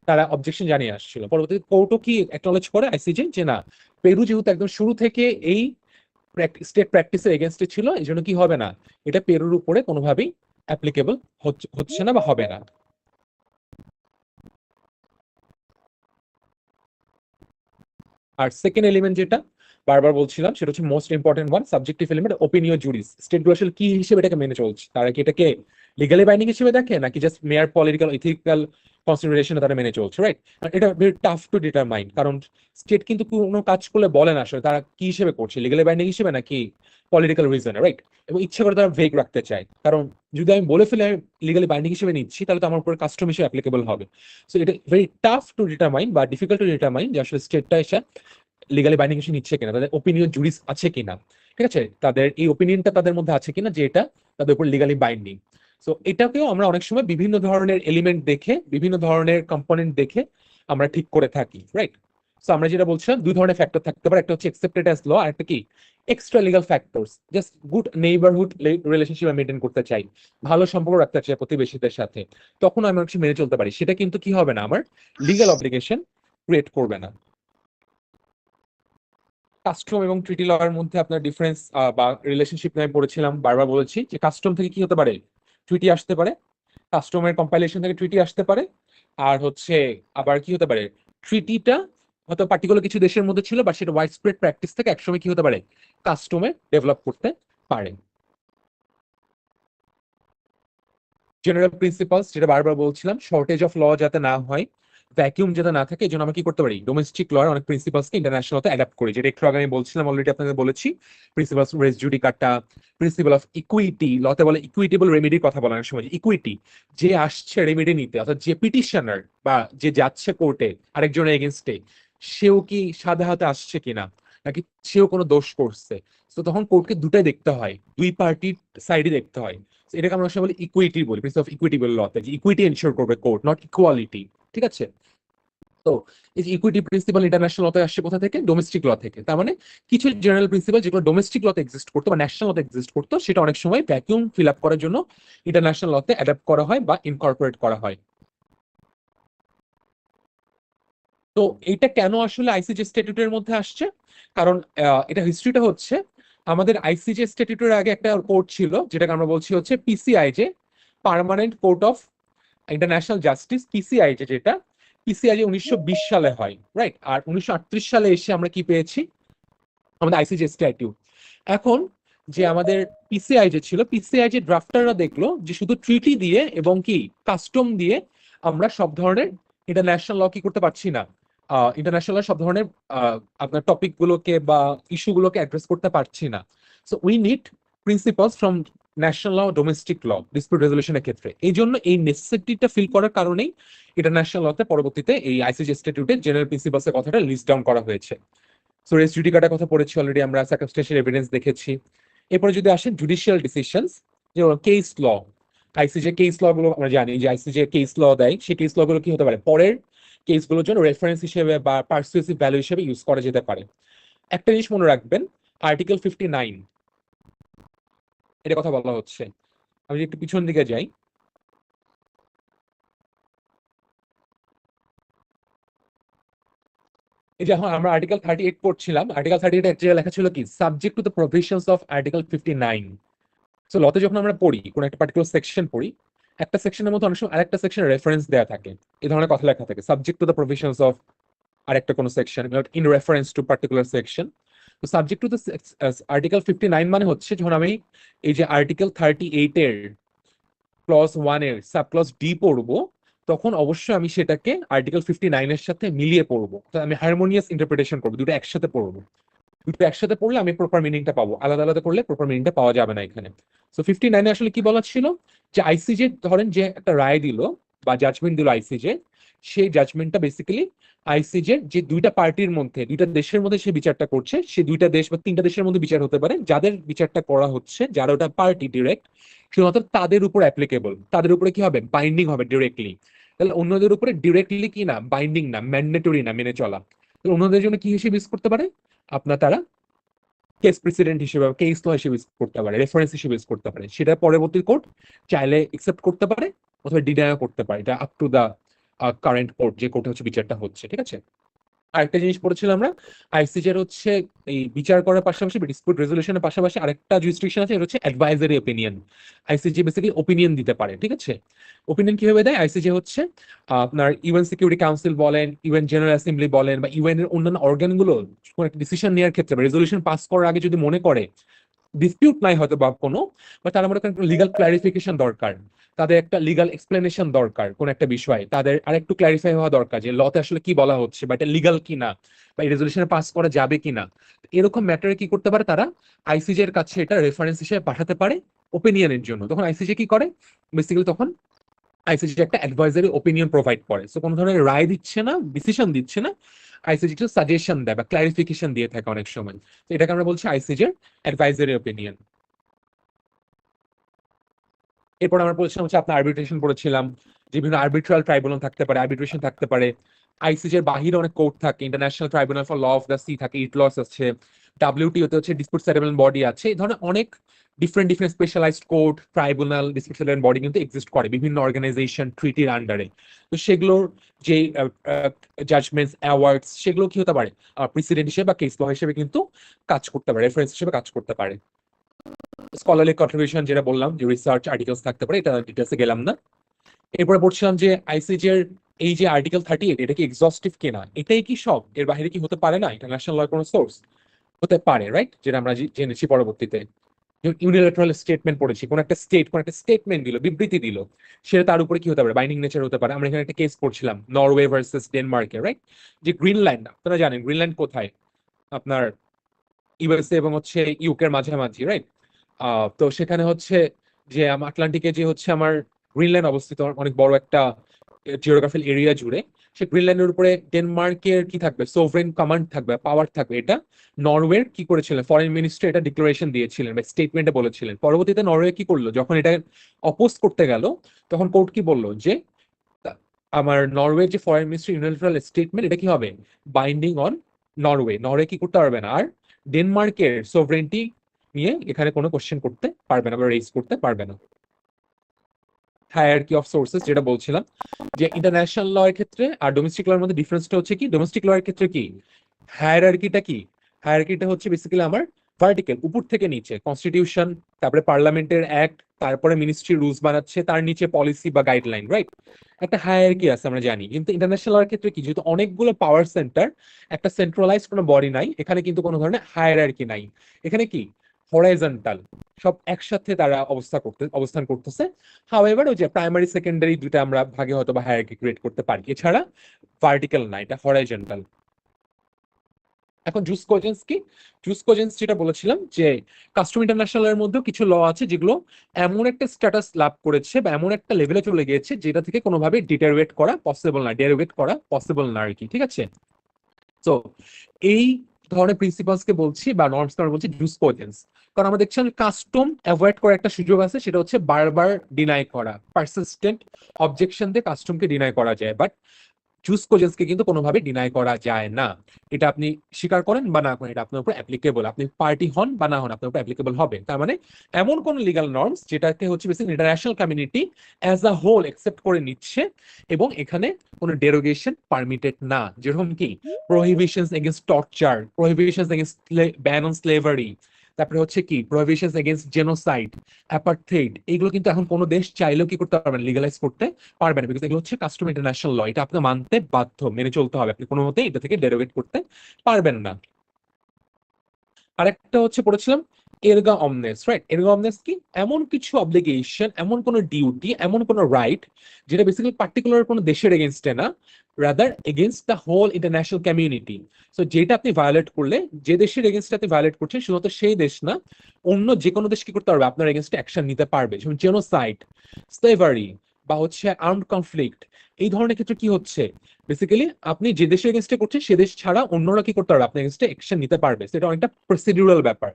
তারা অবজেকশন জানিয়ে আসছিল। পরবর্তীতে কোর্টও কি অ্যাকনলেজ করে আইসিজে, যে না, পেরু যেহেতু একদম শুরু থেকে এই স্টেট প্র্যাকটিসের এগেনস্টে ছিল, এই জন্য কি হবে না, এটা পেরুর উপরে কোনোভাবেই অ্যাপ্লিকেবল হচ্ছে না বা হবে না। আর সেকেন্ড এলিমেন্ট যেটা, বারবার বলছিলাম সেটা হচ্ছে most important one, subjective element opinion juris. স্টেটগুলো আসলে কি হিসেবে এটাকে মেনে চলছে, তারা কি এটাকে লিগালি বাইন্ডিং হিসেবে দেখে নাকি জাস্ট মেয়ার পলিটিক্যাল ইথিক্যাল কনসিডারেশনে তারা মেনে চলছে, রাইট? এটা ভেরি টাফ টু ডিটারমাইন, কারণ স্টেট কিন্তু কোনো কাজ করলে বলে না আসলে তারা কি হিসেবে করছে, লিগালি বাইন্ডিং হিসেবে নাকি পলিটিক্যাল রিজনে, রাইট? এবং ইচ্ছা করে তারা ভেগ রাখতে চায়, কারণ যদি আমি বলে ফেলে আমি লিগালি বাইন্ডিং হিসেবে নিচ্ছি তাহলে তো আমার উপরে কাস্টম হিসেবে অ্যাপ্লিকেবল হবে। সো এটা ভেরি টাফ টু ডিটারমাইন বা ডিফিকাল্ট টু ডিটারমাইন যে আসলে স্টেটটা এসে লিগালি বাইন্ডিং হিসেবে নিচ্ছে কিনা, তাদের ওপিনিয়ন জুরিস আছে কিনা, ঠিক আছে, তাদের এই ওপিনিয়নটা তাদের মধ্যে আছে কিনা যে এটা তাদের উপর লিগালি বাইন্ডিং। সো এটাকেও আমরা অনেক সময় বিভিন্ন ধরনের এলিমেন্ট দেখে, বিভিন্ন ধরনের কম্পোনেন্ট দেখে আমরা ঠিক করে থাকি, রাইট? সো আমরা যেটা বলছিলাম দুই ধরনের ফ্যাক্টর থাকতে পারে, একটা হচ্ছে অ্যাকসেপ্টেড অ্যাজ ল, আর একটা কি extra legal factors. Just good neighbourhood relationship maintain করতে চাই, ভালো সম্পর্ক রাখতে চাই প্রতিবেশীদের সাথে, তখন আমি অনেক সময় মেনে চলতে পারি, সেটা কিন্তু কি হবে না, আমার লিগাল অব্লিগেশন ক্রিয়েট করবে না। কাস্টম এবং ট্রিটি ল এর মধ্যে আপনার ডিফারেন্স বা রিলেশনশিপ নিয়ে পড়েছিলাম, বারবার বলেছি যে কাস্টম থেকে কি হতে পারে, ট্রিটি আসতে পারে, কাস্টমের কম্পাইলেশন থেকে ট্রিটি আসতে পারে, আর হচ্ছে আবার কি হতে পারে, ট্রিটিটা হয়তো পার্টিকুলার কিছু দেশের মধ্যে ছিল বা সেটা ওয়াইড স্প্রেড প্র্যাকটিস থেকে একসময় কি হতে পারে, কাস্টমে ডেভেলপ করতে পারে। জেনারেল প্রিন্সিপালস যেটা বারবার বলছিলাম, শর্টেজ অফ ল যাতে না হয়, ভ্যাকিউম যাতে না থাকে, এই জন্য আমরা কি করতে পারি, ডোমেস্টিক ল অনেক প্রিন্সিপালসকে ইন্টারন্যাশনালতে অ্যাডাপ্ট করি, যেটা একটু আগে আমি বলছিলাম, অলরেডি আপনাদের বলেছি। Principles res judicata, principle of equity, লতে বলে ইকুইটেবল রেমেডির কথা বলার সময় ইকুইটি, যে আসছে রেমেডি নিতে, অর্থাৎ যে পিটিশনার বা যে যাচ্ছে কোর্টে আরেকজনের এগেনস্টে, সেও কি সাদা হাতে আসছে কিনা, নাকি সেও কোনো দোষ করছে। তো তখন কোর্টকে দুটাই দেখতে হয়, দুই পার্টির সাইডে দেখতে হয়। এটাকে আমরা বলি ইকুইটি বলি, প্রিন্সিপাল অফ ইকুইটি বলে লতে, যে ইকুইটি এনশিওর করবে কোর্ট, নট ইকুয়ালিটি, ঠিক আছে? তো এই যে ইকুইটি প্রিন্সিপাল ইন্টারন্যাশনাল লতে আসছে কোথা থেকে, ডোমেস্টিক ল থেকে। তার মানে কিছু জেনারেল প্রিন্সিপাল যেগুলো ডোমেস্টিক লতে এক্সিস্ট করতো বা ন্যাশনাল লতে এক্সিস্ট করতো, সেটা অনেক সময় ভ্যাকিউম ফিল আপ করার জন্য ইন্টারন্যাশনাল লতে অ্যাডাপ্ট করা হয় বা ইনকর্পোরেট করা হয়। তো এটা কেন আসলে আইসিজে স্ট্যাটিউটের মধ্যে আসছে, কারণ এটা হিস্ট্রিটা হচ্ছে, আমাদের আইসিজে স্ট্যাটিউটের আগে একটা কোর্ট ছিল যেটাকে আমরা বলছি হচ্ছে PCIJ, permanent court of international justice, PCIJ, যেটা পিসিআইজে 1920 সালে হয়, রাইট? আর 1938 সালে এসে আমরা কি পেয়েছি, আমাদের আইসিজে স্ট্যাটিউট। এখন যে আমাদের পিসিআইজে ছিল, পিসিআইজে ড্রাফটাররা দেখলো যে শুধু ট্রিটি দিয়ে এবং কি কাস্টম দিয়ে আমরা সব ধরনের ইন্টারন্যাশনাল ল কি করতে পারছি না, ইন্টারন্যাশনাল সব ধরনের আপনার টপিক গুলোকে বা ইস্যু গুলোকে অ্যাড্রেস করতে পারছি না। So we need principles from national law, domestic law, dispute রেজলিউশনের ক্ষেত্রে। এই জন্য এই নেসেসিটিটা ফিল করার কারণেই ইন্টারন্যাশনাল লতে পরবর্তীতে এই আইসিজে স্ট্যাটিউটে জেনারেল প্রিন্সিপালস এর কথাটা লিস্ট ডাউন করা হয়েছে। সো রেস জুডিকাটার কথা পড়েছি অলরেডি, আমরা সার্কামস্টেন্সিয়াল এভিডেন্স দেখেছি। এরপরে যদি আসেন জুডিশিয়াল ডিসিশনস, যেমন কেস ল, আইসিজে কেস ল গুলো আমরা জানি যে আইসিজে কেস ল দেয়, সেই কেস ল গুলো কি হতে পারে, পরের কেসগুলোর জন্য রেফারেন্স হিসেবে বা পার্সুয়েসিভ ভ্যালু হিসেবে ইউজ করা যেতে পারে। একটা জিনিস মনে রাখবেন, আর্টিকেল 59 এটা কথা বলা হচ্ছে, আমি যদি একটু পিছন দিকে যাই, এই যে এখন আমরা আর্টিকেল 38 পড়ছিলাম, আর্টিকেল 38 এক জায়গায় লেখা ছিল কি, subject to the provisions of article 59। সো লতে যখন আমরা পড়ি, কোন একটা পার্টিকুলার সেকশন পড়ি, একটা সেকশনের মধ্যে অনেক সময় আরেকটা সেকশনের রেফারেন্স দেওয়া থাকে, এই ধরনের কথা লেখা থাকে, subject to the provisions of আরেকটা কোনো section, in reference to particular section. তো সাবজেক্ট টু দ্য আর্টিকেল 59 মানে হচ্ছে যখন আমি এই যে আর্টিকেল 38 এর ক্লজ 1 এর সাব ক্লজ ডি পড়বো, তখন অবশ্যই আমি সেটাকে আর্টিকেল 59 এর সাথে মিলিয়ে পড়বো, আমি হারমোনিয়াস ইন্টারপ্রিটেশন করবো, দুটো একসাথে পড়বো। দুটো একসাথে পড়লে আমি প্রপার মিনিংটা পাবো, আলাদা আলাদা করলে প্রপার মিনিংটা পাওয়া যাবে না এখানে। সো 59 আসলে কি বলা ছিল, যে আইসিজে ধরেন যে একটা রায় দিল বা জাজমেন্ট দিল আইসিজে, সেই জাজমেন্টটা বেসিক্যালি আইসিজে যে দুইটা পার্টির মধ্যে, দুইটা দেশের মধ্যে সে বিচারটা করছে, সে দুইটা দেশ বা তিনটা দেশের মধ্যে বিচার হতে পারে, যাদের বিচারটা করা হচ্ছে, যারা ওটা পার্টি ডিরেক্ট, শুধুমাত্র তাদের উপর অ্যাপ্লিকেবল, তাদের উপরে কি হবে, বাইন্ডিং হবে ডিরেক্টলি। তাহলে অন্যদের উপরে ডিরেক্টলি কি না, বাইন্ডিং না, ম্যান্ডেটরি না মেনে চলা। অন্যদের জন্য কি হিসেবে ইউজ করতে পারে, আপনার তারা কেস প্রেসিডেন্ট হিসেবে, কেস ল হিসেবে ইউজ করতে পারে, রেফারেন্স হিসেবে ইউজ করতে পারে, সেটা পরবর্তী কোর্ট চাইলে একসেপ্ট করতে পারে অথবা ডিনাইও করতে পারে, এটা up to the current court, যে কোর্টে হচ্ছে বিচারটা হচ্ছে, ঠিক আছে? আরেকটা জিনিস পড়েছিলাম আমরা, আইসিজে হচ্ছে এই বিচার করার পাশাপাশি ডিসপিউট রেজলিউশনের পাশাপাশি আরেকটা জুরিসডিকশন আছে, এটা হচ্ছে advisory opinion. ICJ basically opinion দিতে পারে, ঠিক আছে? ওপিনিয়ন কিভাবে দেয়? আইসিজে হচ্ছে আপনার ইউএন সিকিউরিটি কাউন্সিল বলেন, ইউএন জেনারেল অ্যাসেম্বলি বলেন, বা ইউএন এর অন্যান্য অর্গানগুলো কোনো একটা ডিসিশন নেওয়ার ক্ষেত্রে বা রেজলিউশন পাস করার আগে যদি মনে করে ডিসপিউট নাই হয়তো বা কোনো, বা তারা মনে করেন লিগাল ক্লারিফিকেশন দরকার, তাদের একটা লিগাল এক্সপ্লেনেশন দরকার কোন একটা বিষয়, তাদের আরেকটু ক্লারিফাই হওয়া দরকার যে লতে আসলে কি বলা হচ্ছে, বা এটা লিগাল কিনা, বা এই রেজলিউশনে পাস করা যাবে কিনা, এরকম ম্যাটারে কি করতে পারে তারা আইসিজে এর কাছে এটা রেফারেন্স হিসেবে পাঠাতে পারে ওপিনিয়নের জন্য। তখন আইসিজে কি করে, বেসিক্যালি তখন আইসিজে একটা অ্যাডভাইজারি ওপিনিয়ন প্রোভাইড করে। সো কোনো ধরনের রায় দিচ্ছে না, ডিসিশন দিচ্ছে না, আইসিজে একটু সাজেশন দেয় বা ক্লারিফিকেশন দিয়ে থাকে অনেক সময়। তো এটাকে আমরা বলছি আইসিজের অ্যাডভাইজারি ওপিনিয়ন। এরপর আমরা বলছিলাম হচ্ছে আপনার আরবিট্রেশন পড়েছিলাম, যে বিভিন্ন আরবিট্রাল ট্রাইব্যুনাল থাকতে পারে, আরবিট্রেশন থাকতে পারে। আইসিজের বাহিরে অনেক কোর্ট থাকে, international tribunal for law of the sea থাকে, ইটলস আছে, ডাব্লিউটিওতে হচ্ছে ডিসপিউট সেটেলমেন্ট বডি আছে। এই ধরনের অনেক different different specialized court, tribunal, dispute settlement body কিন্তু এক্সিস্ট করে বিভিন্ন অর্গানাইজেশন ট্রিটির আন্ডারে। তো সেগুলোর যে জাজমেন্টস, অ্যাওয়ার্ডস, সেগুলো কি হতে পারে প্রেসিডেন্ট হিসেবে বা কেস ল হিসেবে কিন্তু কাজ করতে পারে, রেফারেন্স হিসেবে কাজ করতে পারে। স্কলারলি কন্ট্রিবিউশন যেটা বললাম, যে রিসার্চ আর্টিকেলস থাকতে পারে, এটা ডিটেলসে গেলাম না। এরপরে বলছিলাম যে আইসিজে এর এই যে আর্টিকেল 38, এটা কি এক্সস্টিভ কিনা, এটাই কি সব, এর বাইরে কি হতে পারে না ইন্টারন্যাশনাল ল কোনো সোর্স হতে পারে, রাইট? যেটা আমরা জেনেছি পরবর্তীতে ইউনিল্যাটারাল স্টেটমেন্ট পড়েছি, কোন একটা স্টেট কোন একটা স্টেটমেন্ট দিল, বিবৃতি দিল, সেটা তার উপরে কি হতে পারে, বাইন্ডিং নেচার হতে পারে। আমরা এখানে একটা কেস পড়ছিলাম নরওয়ে ভার্সেস ডেনমার্কে, রাইট? যে গ্রিনল্যান্ড, আপনারা জানেন গ্রিনল্যান্ড কোথায়, আপনার ইউএসএ এবং হচ্ছে ইউকের মাঝামাঝি, রাইট? তো সেখানে হচ্ছে যে আটলান্টিকে যে হচ্ছে আমার গ্রিনল্যান্ড অবস্থিত, অনেক বড় একটা জিওগ্রাফিক্যাল এরিয়া জুড়ে। সে গ্রিনল্যান্ডের উপরে ডেনমার্কের কি থাকবে, সোভরেন কমান্ড থাকবে, পাওয়ার থাকবে। এটা নরওয়ের কি করেছিলেন, ফরেন মিনিস্টার এটা ডিক্লারেশন দিয়েছিলেন বা স্টেটমেন্টে বলেছিলেন। পরবর্তীতে নরওয়ে কি করলো, যখন এটা অপোজ করতে গেল, তখন কোর্ট কি বললো যে আমার নরওয়ে যে ফরেন মিনিস্ট্রি ইউনিলাটারাল স্টেটমেন্ট, এটা কি হবে বাইন্ডিং অন নরওয়ে, নরওয়ে কি করতে পারবে না আর ডেনমার্কের সোভরেন্টি নিয়ে এখানে কোনো কোশ্চেন করতে পারবে না বা রেজ করতে পারবে না। হায়ারার্কি অফ সোর্সেস যেটা বলছিলাম, যে ইন্টারন্যাশনাল ল এর ক্ষেত্রে আর ডোমেস্টিক ল এর মধ্যে ডিফারেন্সটা হচ্ছে কি, ডোমেস্টিক ল এর ক্ষেত্রে কি হায়ারার্কিটা কি, হায়ারার্কিটা হচ্ছে বেসিক্যালি আমার ভার্টিক্যাল, উপর থেকে নিচে কনস্টিটিউশন, তারপরে পার্লামেন্টের অ্যাক্ট, তারপরে মিনিস্ট্রি রুলস বানাচ্ছে, তার নিচে পলিসি বা গাইডলাইন, রাইট? একটা হায়ারার্কি আছে আমরা জানি। কিন্তু ইন্টারন্যাশনাল ল এর ক্ষেত্রে কি, যেহেতু অনেকগুলো পাওয়ার সেন্টার, একটা সেন্ট্রালাইজ কোনো বডি নাই, এখানে কিন্তু কোনো ধরনের হায়ারার্কি নাই। এখানে কি হরাইজন্টাল, সব একসাথে তারা অবস্থান করতেছে। হাওয়েভার ওই যে প্রাইমারি সেকেন্ডারি দুইটা আমরা ভাগে হয়তো বা হায়ারার্কি ক্রিয়েট করতে পারি, এছাড়া ভার্টিক্যাল না, এটা হরাইজন্টাল। এখন জুস কোজেন্স কি, জুস কোজেন্স যেটা বলেছিলাম যে কাস্টম ইন্টারন্যাশনাল এর মধ্যেও কিছু ল আছে যেগুলো এমন একটা স্ট্যাটাস লাভ করেছে বা এমন একটা লেভেলে চলে গিয়েছে যেটা থেকে কোনোভাবে ডিটারোয়েট করা পসিবল না, ডেরিভেট করা পসিবল না আর কি, ঠিক আছে? তো এই ধরনের প্রিন্সিপালস কে বলছি বা নর্মস কে আমরা বলছি জুস কোজেন্স। কারণ আমরা দেখছি কাস্টম অ্যাভয়েড করার একটা সুযোগ আছে, সেটা হচ্ছে বারবার ডিনাই করা, পারসিস্টেন্ট অবজেকশন দিয়ে কাস্টমকে ডিনাই করা যায়, বাট জুস কোজেন্সকে কিন্তু কোনোভাবে ডিনাই করা যায় না। এটা আপনি স্বীকার করেন বা না করেন, এটা আপনার উপর অ্যাপ্লিকেবল, আপনি পার্টি হন বা না হন আপনার উপর অ্যাপ্লিকেবল হবে। তার মানে এমন কোন লিগাল নর্মস যেটাকে হচ্ছে basic international community as a whole accept করে নিচ্ছে এবং এখানে কোনো ডেরোগেশন পারমিটেড না, যেরকম কি prohibitions against torture, prohibitions against ban on slavery, তারপরে হচ্ছে কি প্রহিবিশনস এগেইনস্ট জেনোসাইড, অ্যাপার্থেইড, এগুলো কিন্তু এখন কোনো দেশ চাইলেও কি করতে পারবে না, লিগালাইজ করতে পারবে না, বিকজ এগুলো হচ্ছে কাস্টম ইন্টারন্যাশনাল ল, এটা আপনি মানতে বাধ্য, মেনে চলতে হবে, আপনি কোনো মতেই এটা থেকে ডেরোগেট করতে পারবেন না। আরেকটা হচ্ছে পড়েছিলাম এরগা অমনেস, রাইট? এরগা অমনেস কি, এমন কিছু অব্লিগেশন, এমন কোনো ডিউটি, এমন কোনো রাইট যেটা বেসিক্যালি পার্টিকুলার কোনো দেশের এগেনস্টে না, rather against the whole international community. So যেটা আপনি ভায়োলেট করলে, যে দেশের এগেনস্টে আপনি ভায়োলেট করছেন, শুধুমাত্র সেই দেশ না, অন্য যে কোনো দেশ কি করতে পারবে, আপনার এগেনস্টে অ্যাকশন নিতে পারবে। যেমন জেনোসাইড, স্লেভারি, বা হচ্ছে আর্মড কনফ্লিক্ট, এই ধরনের ক্ষেত্রে কি হচ্ছে, বেসিক্যালি আপনি যে দেশের এগেনস্টে করছেন সে দেশ ছাড়া অন্যরা কি করতে পারবে, আপনার এগেনস্টে অ্যাকশন নিতে পারবে। সেটা অনেকটা প্রসিডিউরাল ব্যাপার।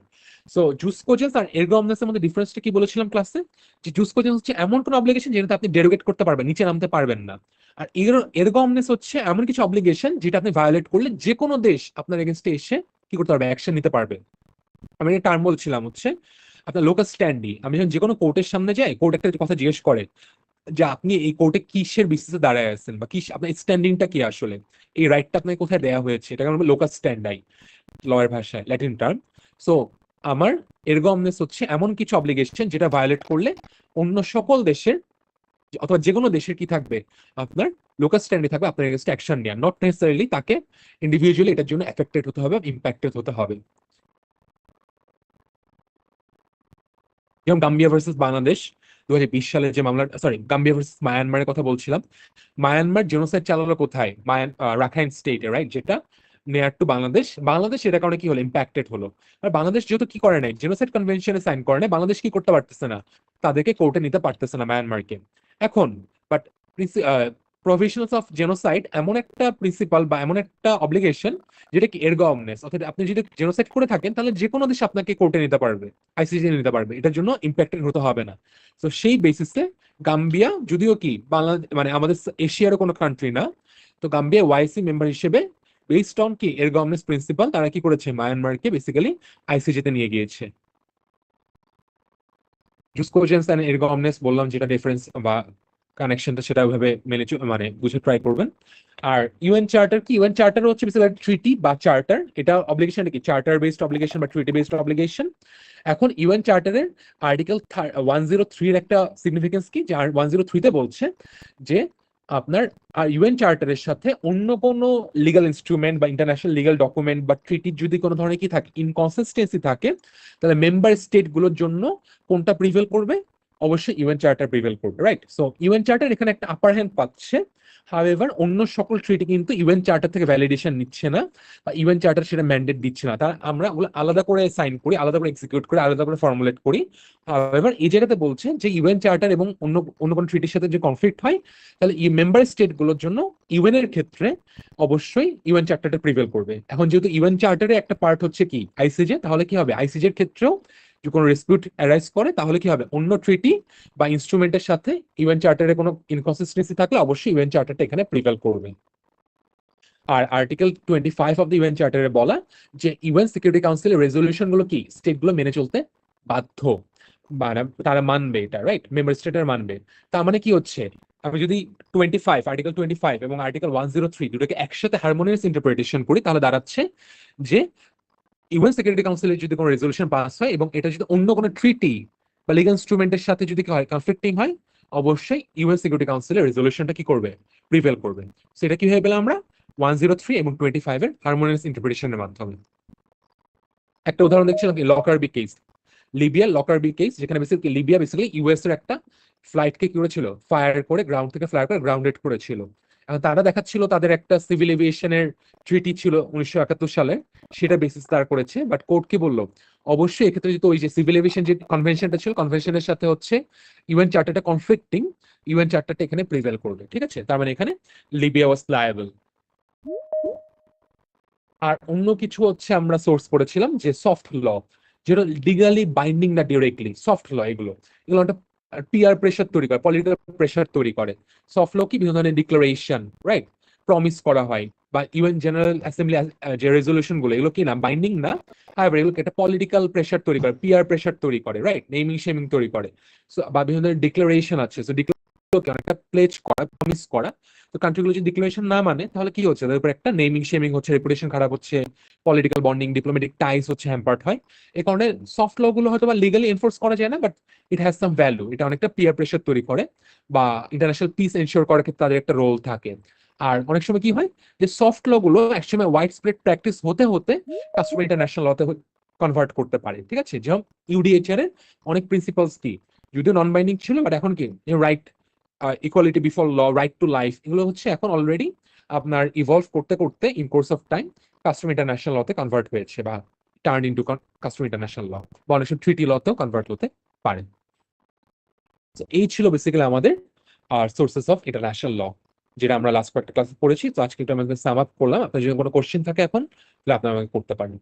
সো জুস কোজেন্স আর এরগো অমনেসের মধ্যে ডিফারেন্সটা কি বলেছিলাম ক্লাসে, যে জুস কোজেন্স হচ্ছে এমন কোন অব্লিগেশন যেটাতে আপনি ডেরোগেট করতে পারবেন, নিচে নামতে পারবেন না। আর এরগো অমনেস হচ্ছে এমন কিছু অব্লিগেশন যেটা আপনি ভায়োলেট করলে যে কোনো দেশ আপনার এগেনস্টে এসে কি করতে পারবে, অ্যাকশন নিতে পারবে। আমি একটা টার্ম বলছিলাম হচ্ছে আপনার লোকাল স্ট্যান্ডি। আমি যখন যে কোনো কোর্টের সামনে যাই, কোর্ট একটা কথা জিজ্ঞেস করে যে আপনি এই কোর্টে কিসের বেসিসে দাঁড়ায় আছেন বা কি আপনার স্ট্যান্ডিংটা কি আসলে, এই রাইটটা আপনাকে কোথায় দেওয়া হয়েছে, এটাকে আমরা লোকাল স্ট্যান্ডাই লয়ের ভাষায় ল্যাটিন টার্ম। সো আমার এরগো অমনেস হচ্ছে এমন কিছু অব্লিগেশন যেটা ভায়োলেট করলে অন্য সকল দেশের অথবা যে কোনো দেশের কি থাকবে, আপনার লোকাল স্ট্যান্ডে থাকবে আপনার এগেইনস্ট অ্যাকশন নেওয়া, নট নেসেসারিলি তাকে ইন্ডিভিজুয়ালি এটার জন্য এফেক্টেড হতে হবে, ইম্প্যাক্টেড হতে হবে। যেমন গাম্বিয়া ভার্সেস বাংলাদেশ 2020 সালে যে মামলা, সরি গাম্বিয়া ভার্সেস মায়ানমারের কথা বলছিলাম। মায়ানমার জেনোসাইড চালালো কোথায়, রাখাইন স্টেটে, রাইট, যেটা নেয়ার টু বাংলাদেশ। বাংলাদেশ এটার কারণে কি হলো, ইম্প্যাক্টেড হলো। আর বাংলাদেশ যেহেতু কি করে নাই, জেনোসাইড কনভেনশনে সাইন করে নাই, বাংলাদেশ কি করতে পারতেছে না, তাদেরকে কোর্টে নিতে পারতেছে না মায়ানমারকে। এখন বাট প্রভিশনস অফ জেনোসাইড এমন একটা প্রিন্সিপাল বা এমন একটা অব্লিগেশন যেটা কি এরগো অমনেস, অর্থাৎ আপনি যদি জেনোসাইড করে থাকেন তাহলে যে কোনো দেশ আপনাকে কোর্টে নিতে পারবে, আইসিসি নিতে পারবে, এটার জন্য ইম্প্যাক্টেড হতে হবে না। তো সেই বেসিসে গাম্বিয়া, যদিও কি বাংলাদেশ মানে আমাদের এশিয়ারও কোনো কান্ট্রি না, তো গাম্বিয়া ওয়াইসি মেম্বার হিসেবে বেসড অন কি এরগো অমনেস প্রিন্সিপাল তারা কি করেছে, মায়ানমারকে বেসিক্যালি আইসিজিতে নিয়ে গিয়েছে। জুসকোজেন্স এন্ড এরগো অমনেস বললাম, যেটা ডিফারেন্স বা কানেকশনটা সেটা ওইভাবে মেনে মানে বুঝে ট্রাই করবেন। আর ইউএন চার্টার কি, ইউএন চার্টার হচ্ছে বেসিক্যালি ট্রিটি বা চার্টার, এটা অব্লিগেশন কি চার্টার বেসড অব্লিগেশন বা ট্রিটি বেসড অব্লিগেশন। এখন ইউএন চার্টারের আর্টিকেল 103 এর একটা সিগনিফিকেন্স কি, যে 103-তে বলছে যে আপনার ইউএন চার্টারের সাথে অন্য কোনো লিগাল ইনস্ট্রুমেন্ট বা ইন্টারন্যাশনাল লিগাল ডকুমেন্ট বা ট্রিটির যদি কোনো ধরনের কি থাকে, ইনকনসিস্টেন্সি থাকে, তাহলে মেম্বার স্টেট গুলোর জন্য কোনটা প্রিভেল করবে, অবশ্যই ইউএন চার্টার প্রিভেল করবে, রাইট। সো ইউএন চার্টার এখানে একটা আপার হ্যান্ড পাচ্ছে। হাউএভার অন্য সকল ট্রিটি কিন্তু ইউএন চার্টার থেকে ভ্যালিডেশন নিচ্ছে না বা ইউএন চার্টার সেটা ম্যান্ডেট দিচ্ছে না, তার আমরা ওগুলো আলাদা করে সাইন করি, আলাদা করে এক্সিকিউট করি, আলাদা করে ফর্মুলেট করি। হাউএভার এই জায়গাতে বলছে যে ইউএন চার্টার এবং অন্য অন্য কোনো ট্রিটির সাথে যে কনফ্লিক্ট হয়, তাহলে এই মেম্বার স্টেট গুলোর জন্য ইউএন এর ক্ষেত্রে অবশ্যই ইউএন চার্টারটা প্রিভেল করবে। এখন যেহেতু ইউএন চার্টারের একটা পার্ট হচ্ছে কি আইসিজে, তাহলে কি হবে, আইসিজে এর ক্ষেত্রেও যদি কোনো ডিসপিউট অ্যারাইজ করে তাহলে কি হবে, অন্য ট্রিটি বা ইনস্ট্রুমেন্টের সাথে ইউএন চার্টারে কোনো ইনকনসিস্টেন্সি থাকলে অবশ্যই ইউএন চার্টারটা এখানে প্রিভেল করবে। আর আর্টিকেল 25 অফ দ্য ইউএন চার্টারে বলা যে ইউএন সিকিউরিটি কাউন্সিলের রেজলিউশন গুলো কি স্টেট গুলো মেনে চলতে বাধ্য, মানে তারা মানবে এটা, রাইট, মেম্বার স্টেটের মানবে। তার মানে কি হচ্ছে, আমি যদি 25 আর্টিকেল 25 এবং আর্টিকেল 103 দুটোকে একসাথে হারমোনিয়াস ইন্টারপ্রিটেশন করি, তাহলে দাঁড়াচ্ছে যে ইউএন সিকিউরিটি কাউন্সিলের যদি কোনো রেজলিউশন পাস হয় এবং এটা যদি অন্য কোনো ট্রিটি বা লিগাল ইনস্ট্রুমেন্টের সাথে যদি কনফ্লিক্টিং হয়, অবশ্যই ইউএন সিকিউরিটি কাউন্সিলের রেজলিউশনটা কি করবে, প্রিভেল করবে। সেটা কি হয়ে পেলাম আমরা 103 এবং 25 এর হারমোনিয়াস ইন্টারপ্রিটেশনের মাধ্যমে। একটা উদাহরণ দেখছিলাম কি লকারবি কেস, লিবিয়ার লকারবি কেস, যেখানে বেসিক্যালি লিবিয়া বেসিক্যালি ইউএস এর একটা ফ্লাইটকে কি করেছিল, ফায়ার করে গ্রাউন্ড থেকে ফায়ার করে গ্রাউন্ডেড করেছিল। এখন তারা দেখাচ্ছিল তাদের একটা সিভিল এভিয়েশনের ট্রিটি ছিল 1971 সালে, সেটা বেসিস তার করেছে। বাট কোর্ট কি বললো, অবশ্যই এক্ষেত্রে যদি ওই যে সিভিল এভিয়েশন যে কনভেনশনটা ছিল, কনভেনশনের সাথে হচ্ছে ইউএন চার্টারটা কনফ্লিক্টিং, ইউএন চার্টারটা এখানে প্রিভেল করবে, ঠিক আছে। তার মানে এখানে লিবিয়া ওয়াজ লায়াবল। আর অন্য কিছু হচ্ছে আমরা সোর্স করেছিলাম যে সফট ল, যেটা লিগালি বাইন্ডিং না ডিরেক্টলি, সফট ল এগুলো এগুলো একটা পিয়ার প্রেশার তৈরি করে, পলিটিক্যাল প্রেশার তৈরি করে। সফট ল কি বিভিন্ন ধরনের ডিক্লারেশন, রাইট, প্রমিস করা হয়, বা ইউএন জেনারেল অ্যাসেম্বলি যে রেজলিউশন গুলো, এগুলো কি না বাইন্ডিং না, হ্যাঁ এগুলোকে একটা পলিটিক্যাল প্রেশার তৈরি করে, পিয়ার প্রেশার তৈরি করে, রাইট, নেমিং শেমিং তৈরি করে। সো বা বিভিন্ন ধরনের ডিক্লারেশন আছে, সো অনেকটা প্লেজ করা, প্রমিস করা। তো কান্ট্রিগুলো যদি ডিক্লারেশন না মানে তাহলে কি হচ্ছে, তাদের উপর একটা নেমিং শেমিং হচ্ছে, রেপুটেশন খারাপ হচ্ছে, পলিটিক্যাল বন্ডিং ডিপ্লোম্যাটিক টাইস হচ্ছে হ্যাম্পার্ড হয়। এই কারণে সফট ল গুলো হয়তো বা লিগালি এনফোর্স করা যায় না, but it has some value, এটা অনেকটা পিয়ার প্রেশার তৈরি করে বা ইন্টারন্যাশনাল পিস এনশিওর করার ক্ষেত্রে তাদের একটা রোল থাকে। আর অনেক সময় কি হয় যে সফট ল গুলো একসময় ওয়াইড স্প্রেড প্র্যাকটিস হতে হতে কাস্টমার ইন্টারন্যাশনাল লতে কনভার্ট করতে পারে, ঠিক আছে। যেমন ইউডিএইচআর এর অনেক প্রিন্সিপালস কি যদিও নন বাইন্ডিং ছিল, বাট এখন কি right, equality before law, right to life, এগুলো হচ্ছে এখন অলরেডি আপনার ইভলভ করতে করতে in course of time custom international লতে কনভার্ট হয়েছে বা turn into custom international law বা অনেক সময় ট্রিটি লতেও কনভার্ট হতে পারে। এই ছিল বেসিক্যালি আমাদের সোর্সেস অফ ইন্টারন্যাশনাল ল, যেটা আমরা লাস্ট কয়েকটা ক্লাসে পড়েছি। তো আজকে একটু আমাদের সাম আপ করলাম। আপনার যদি কোনো কোশ্চেন থাকে এখন তাহলে আপনারা আমাকে করতে পারেন।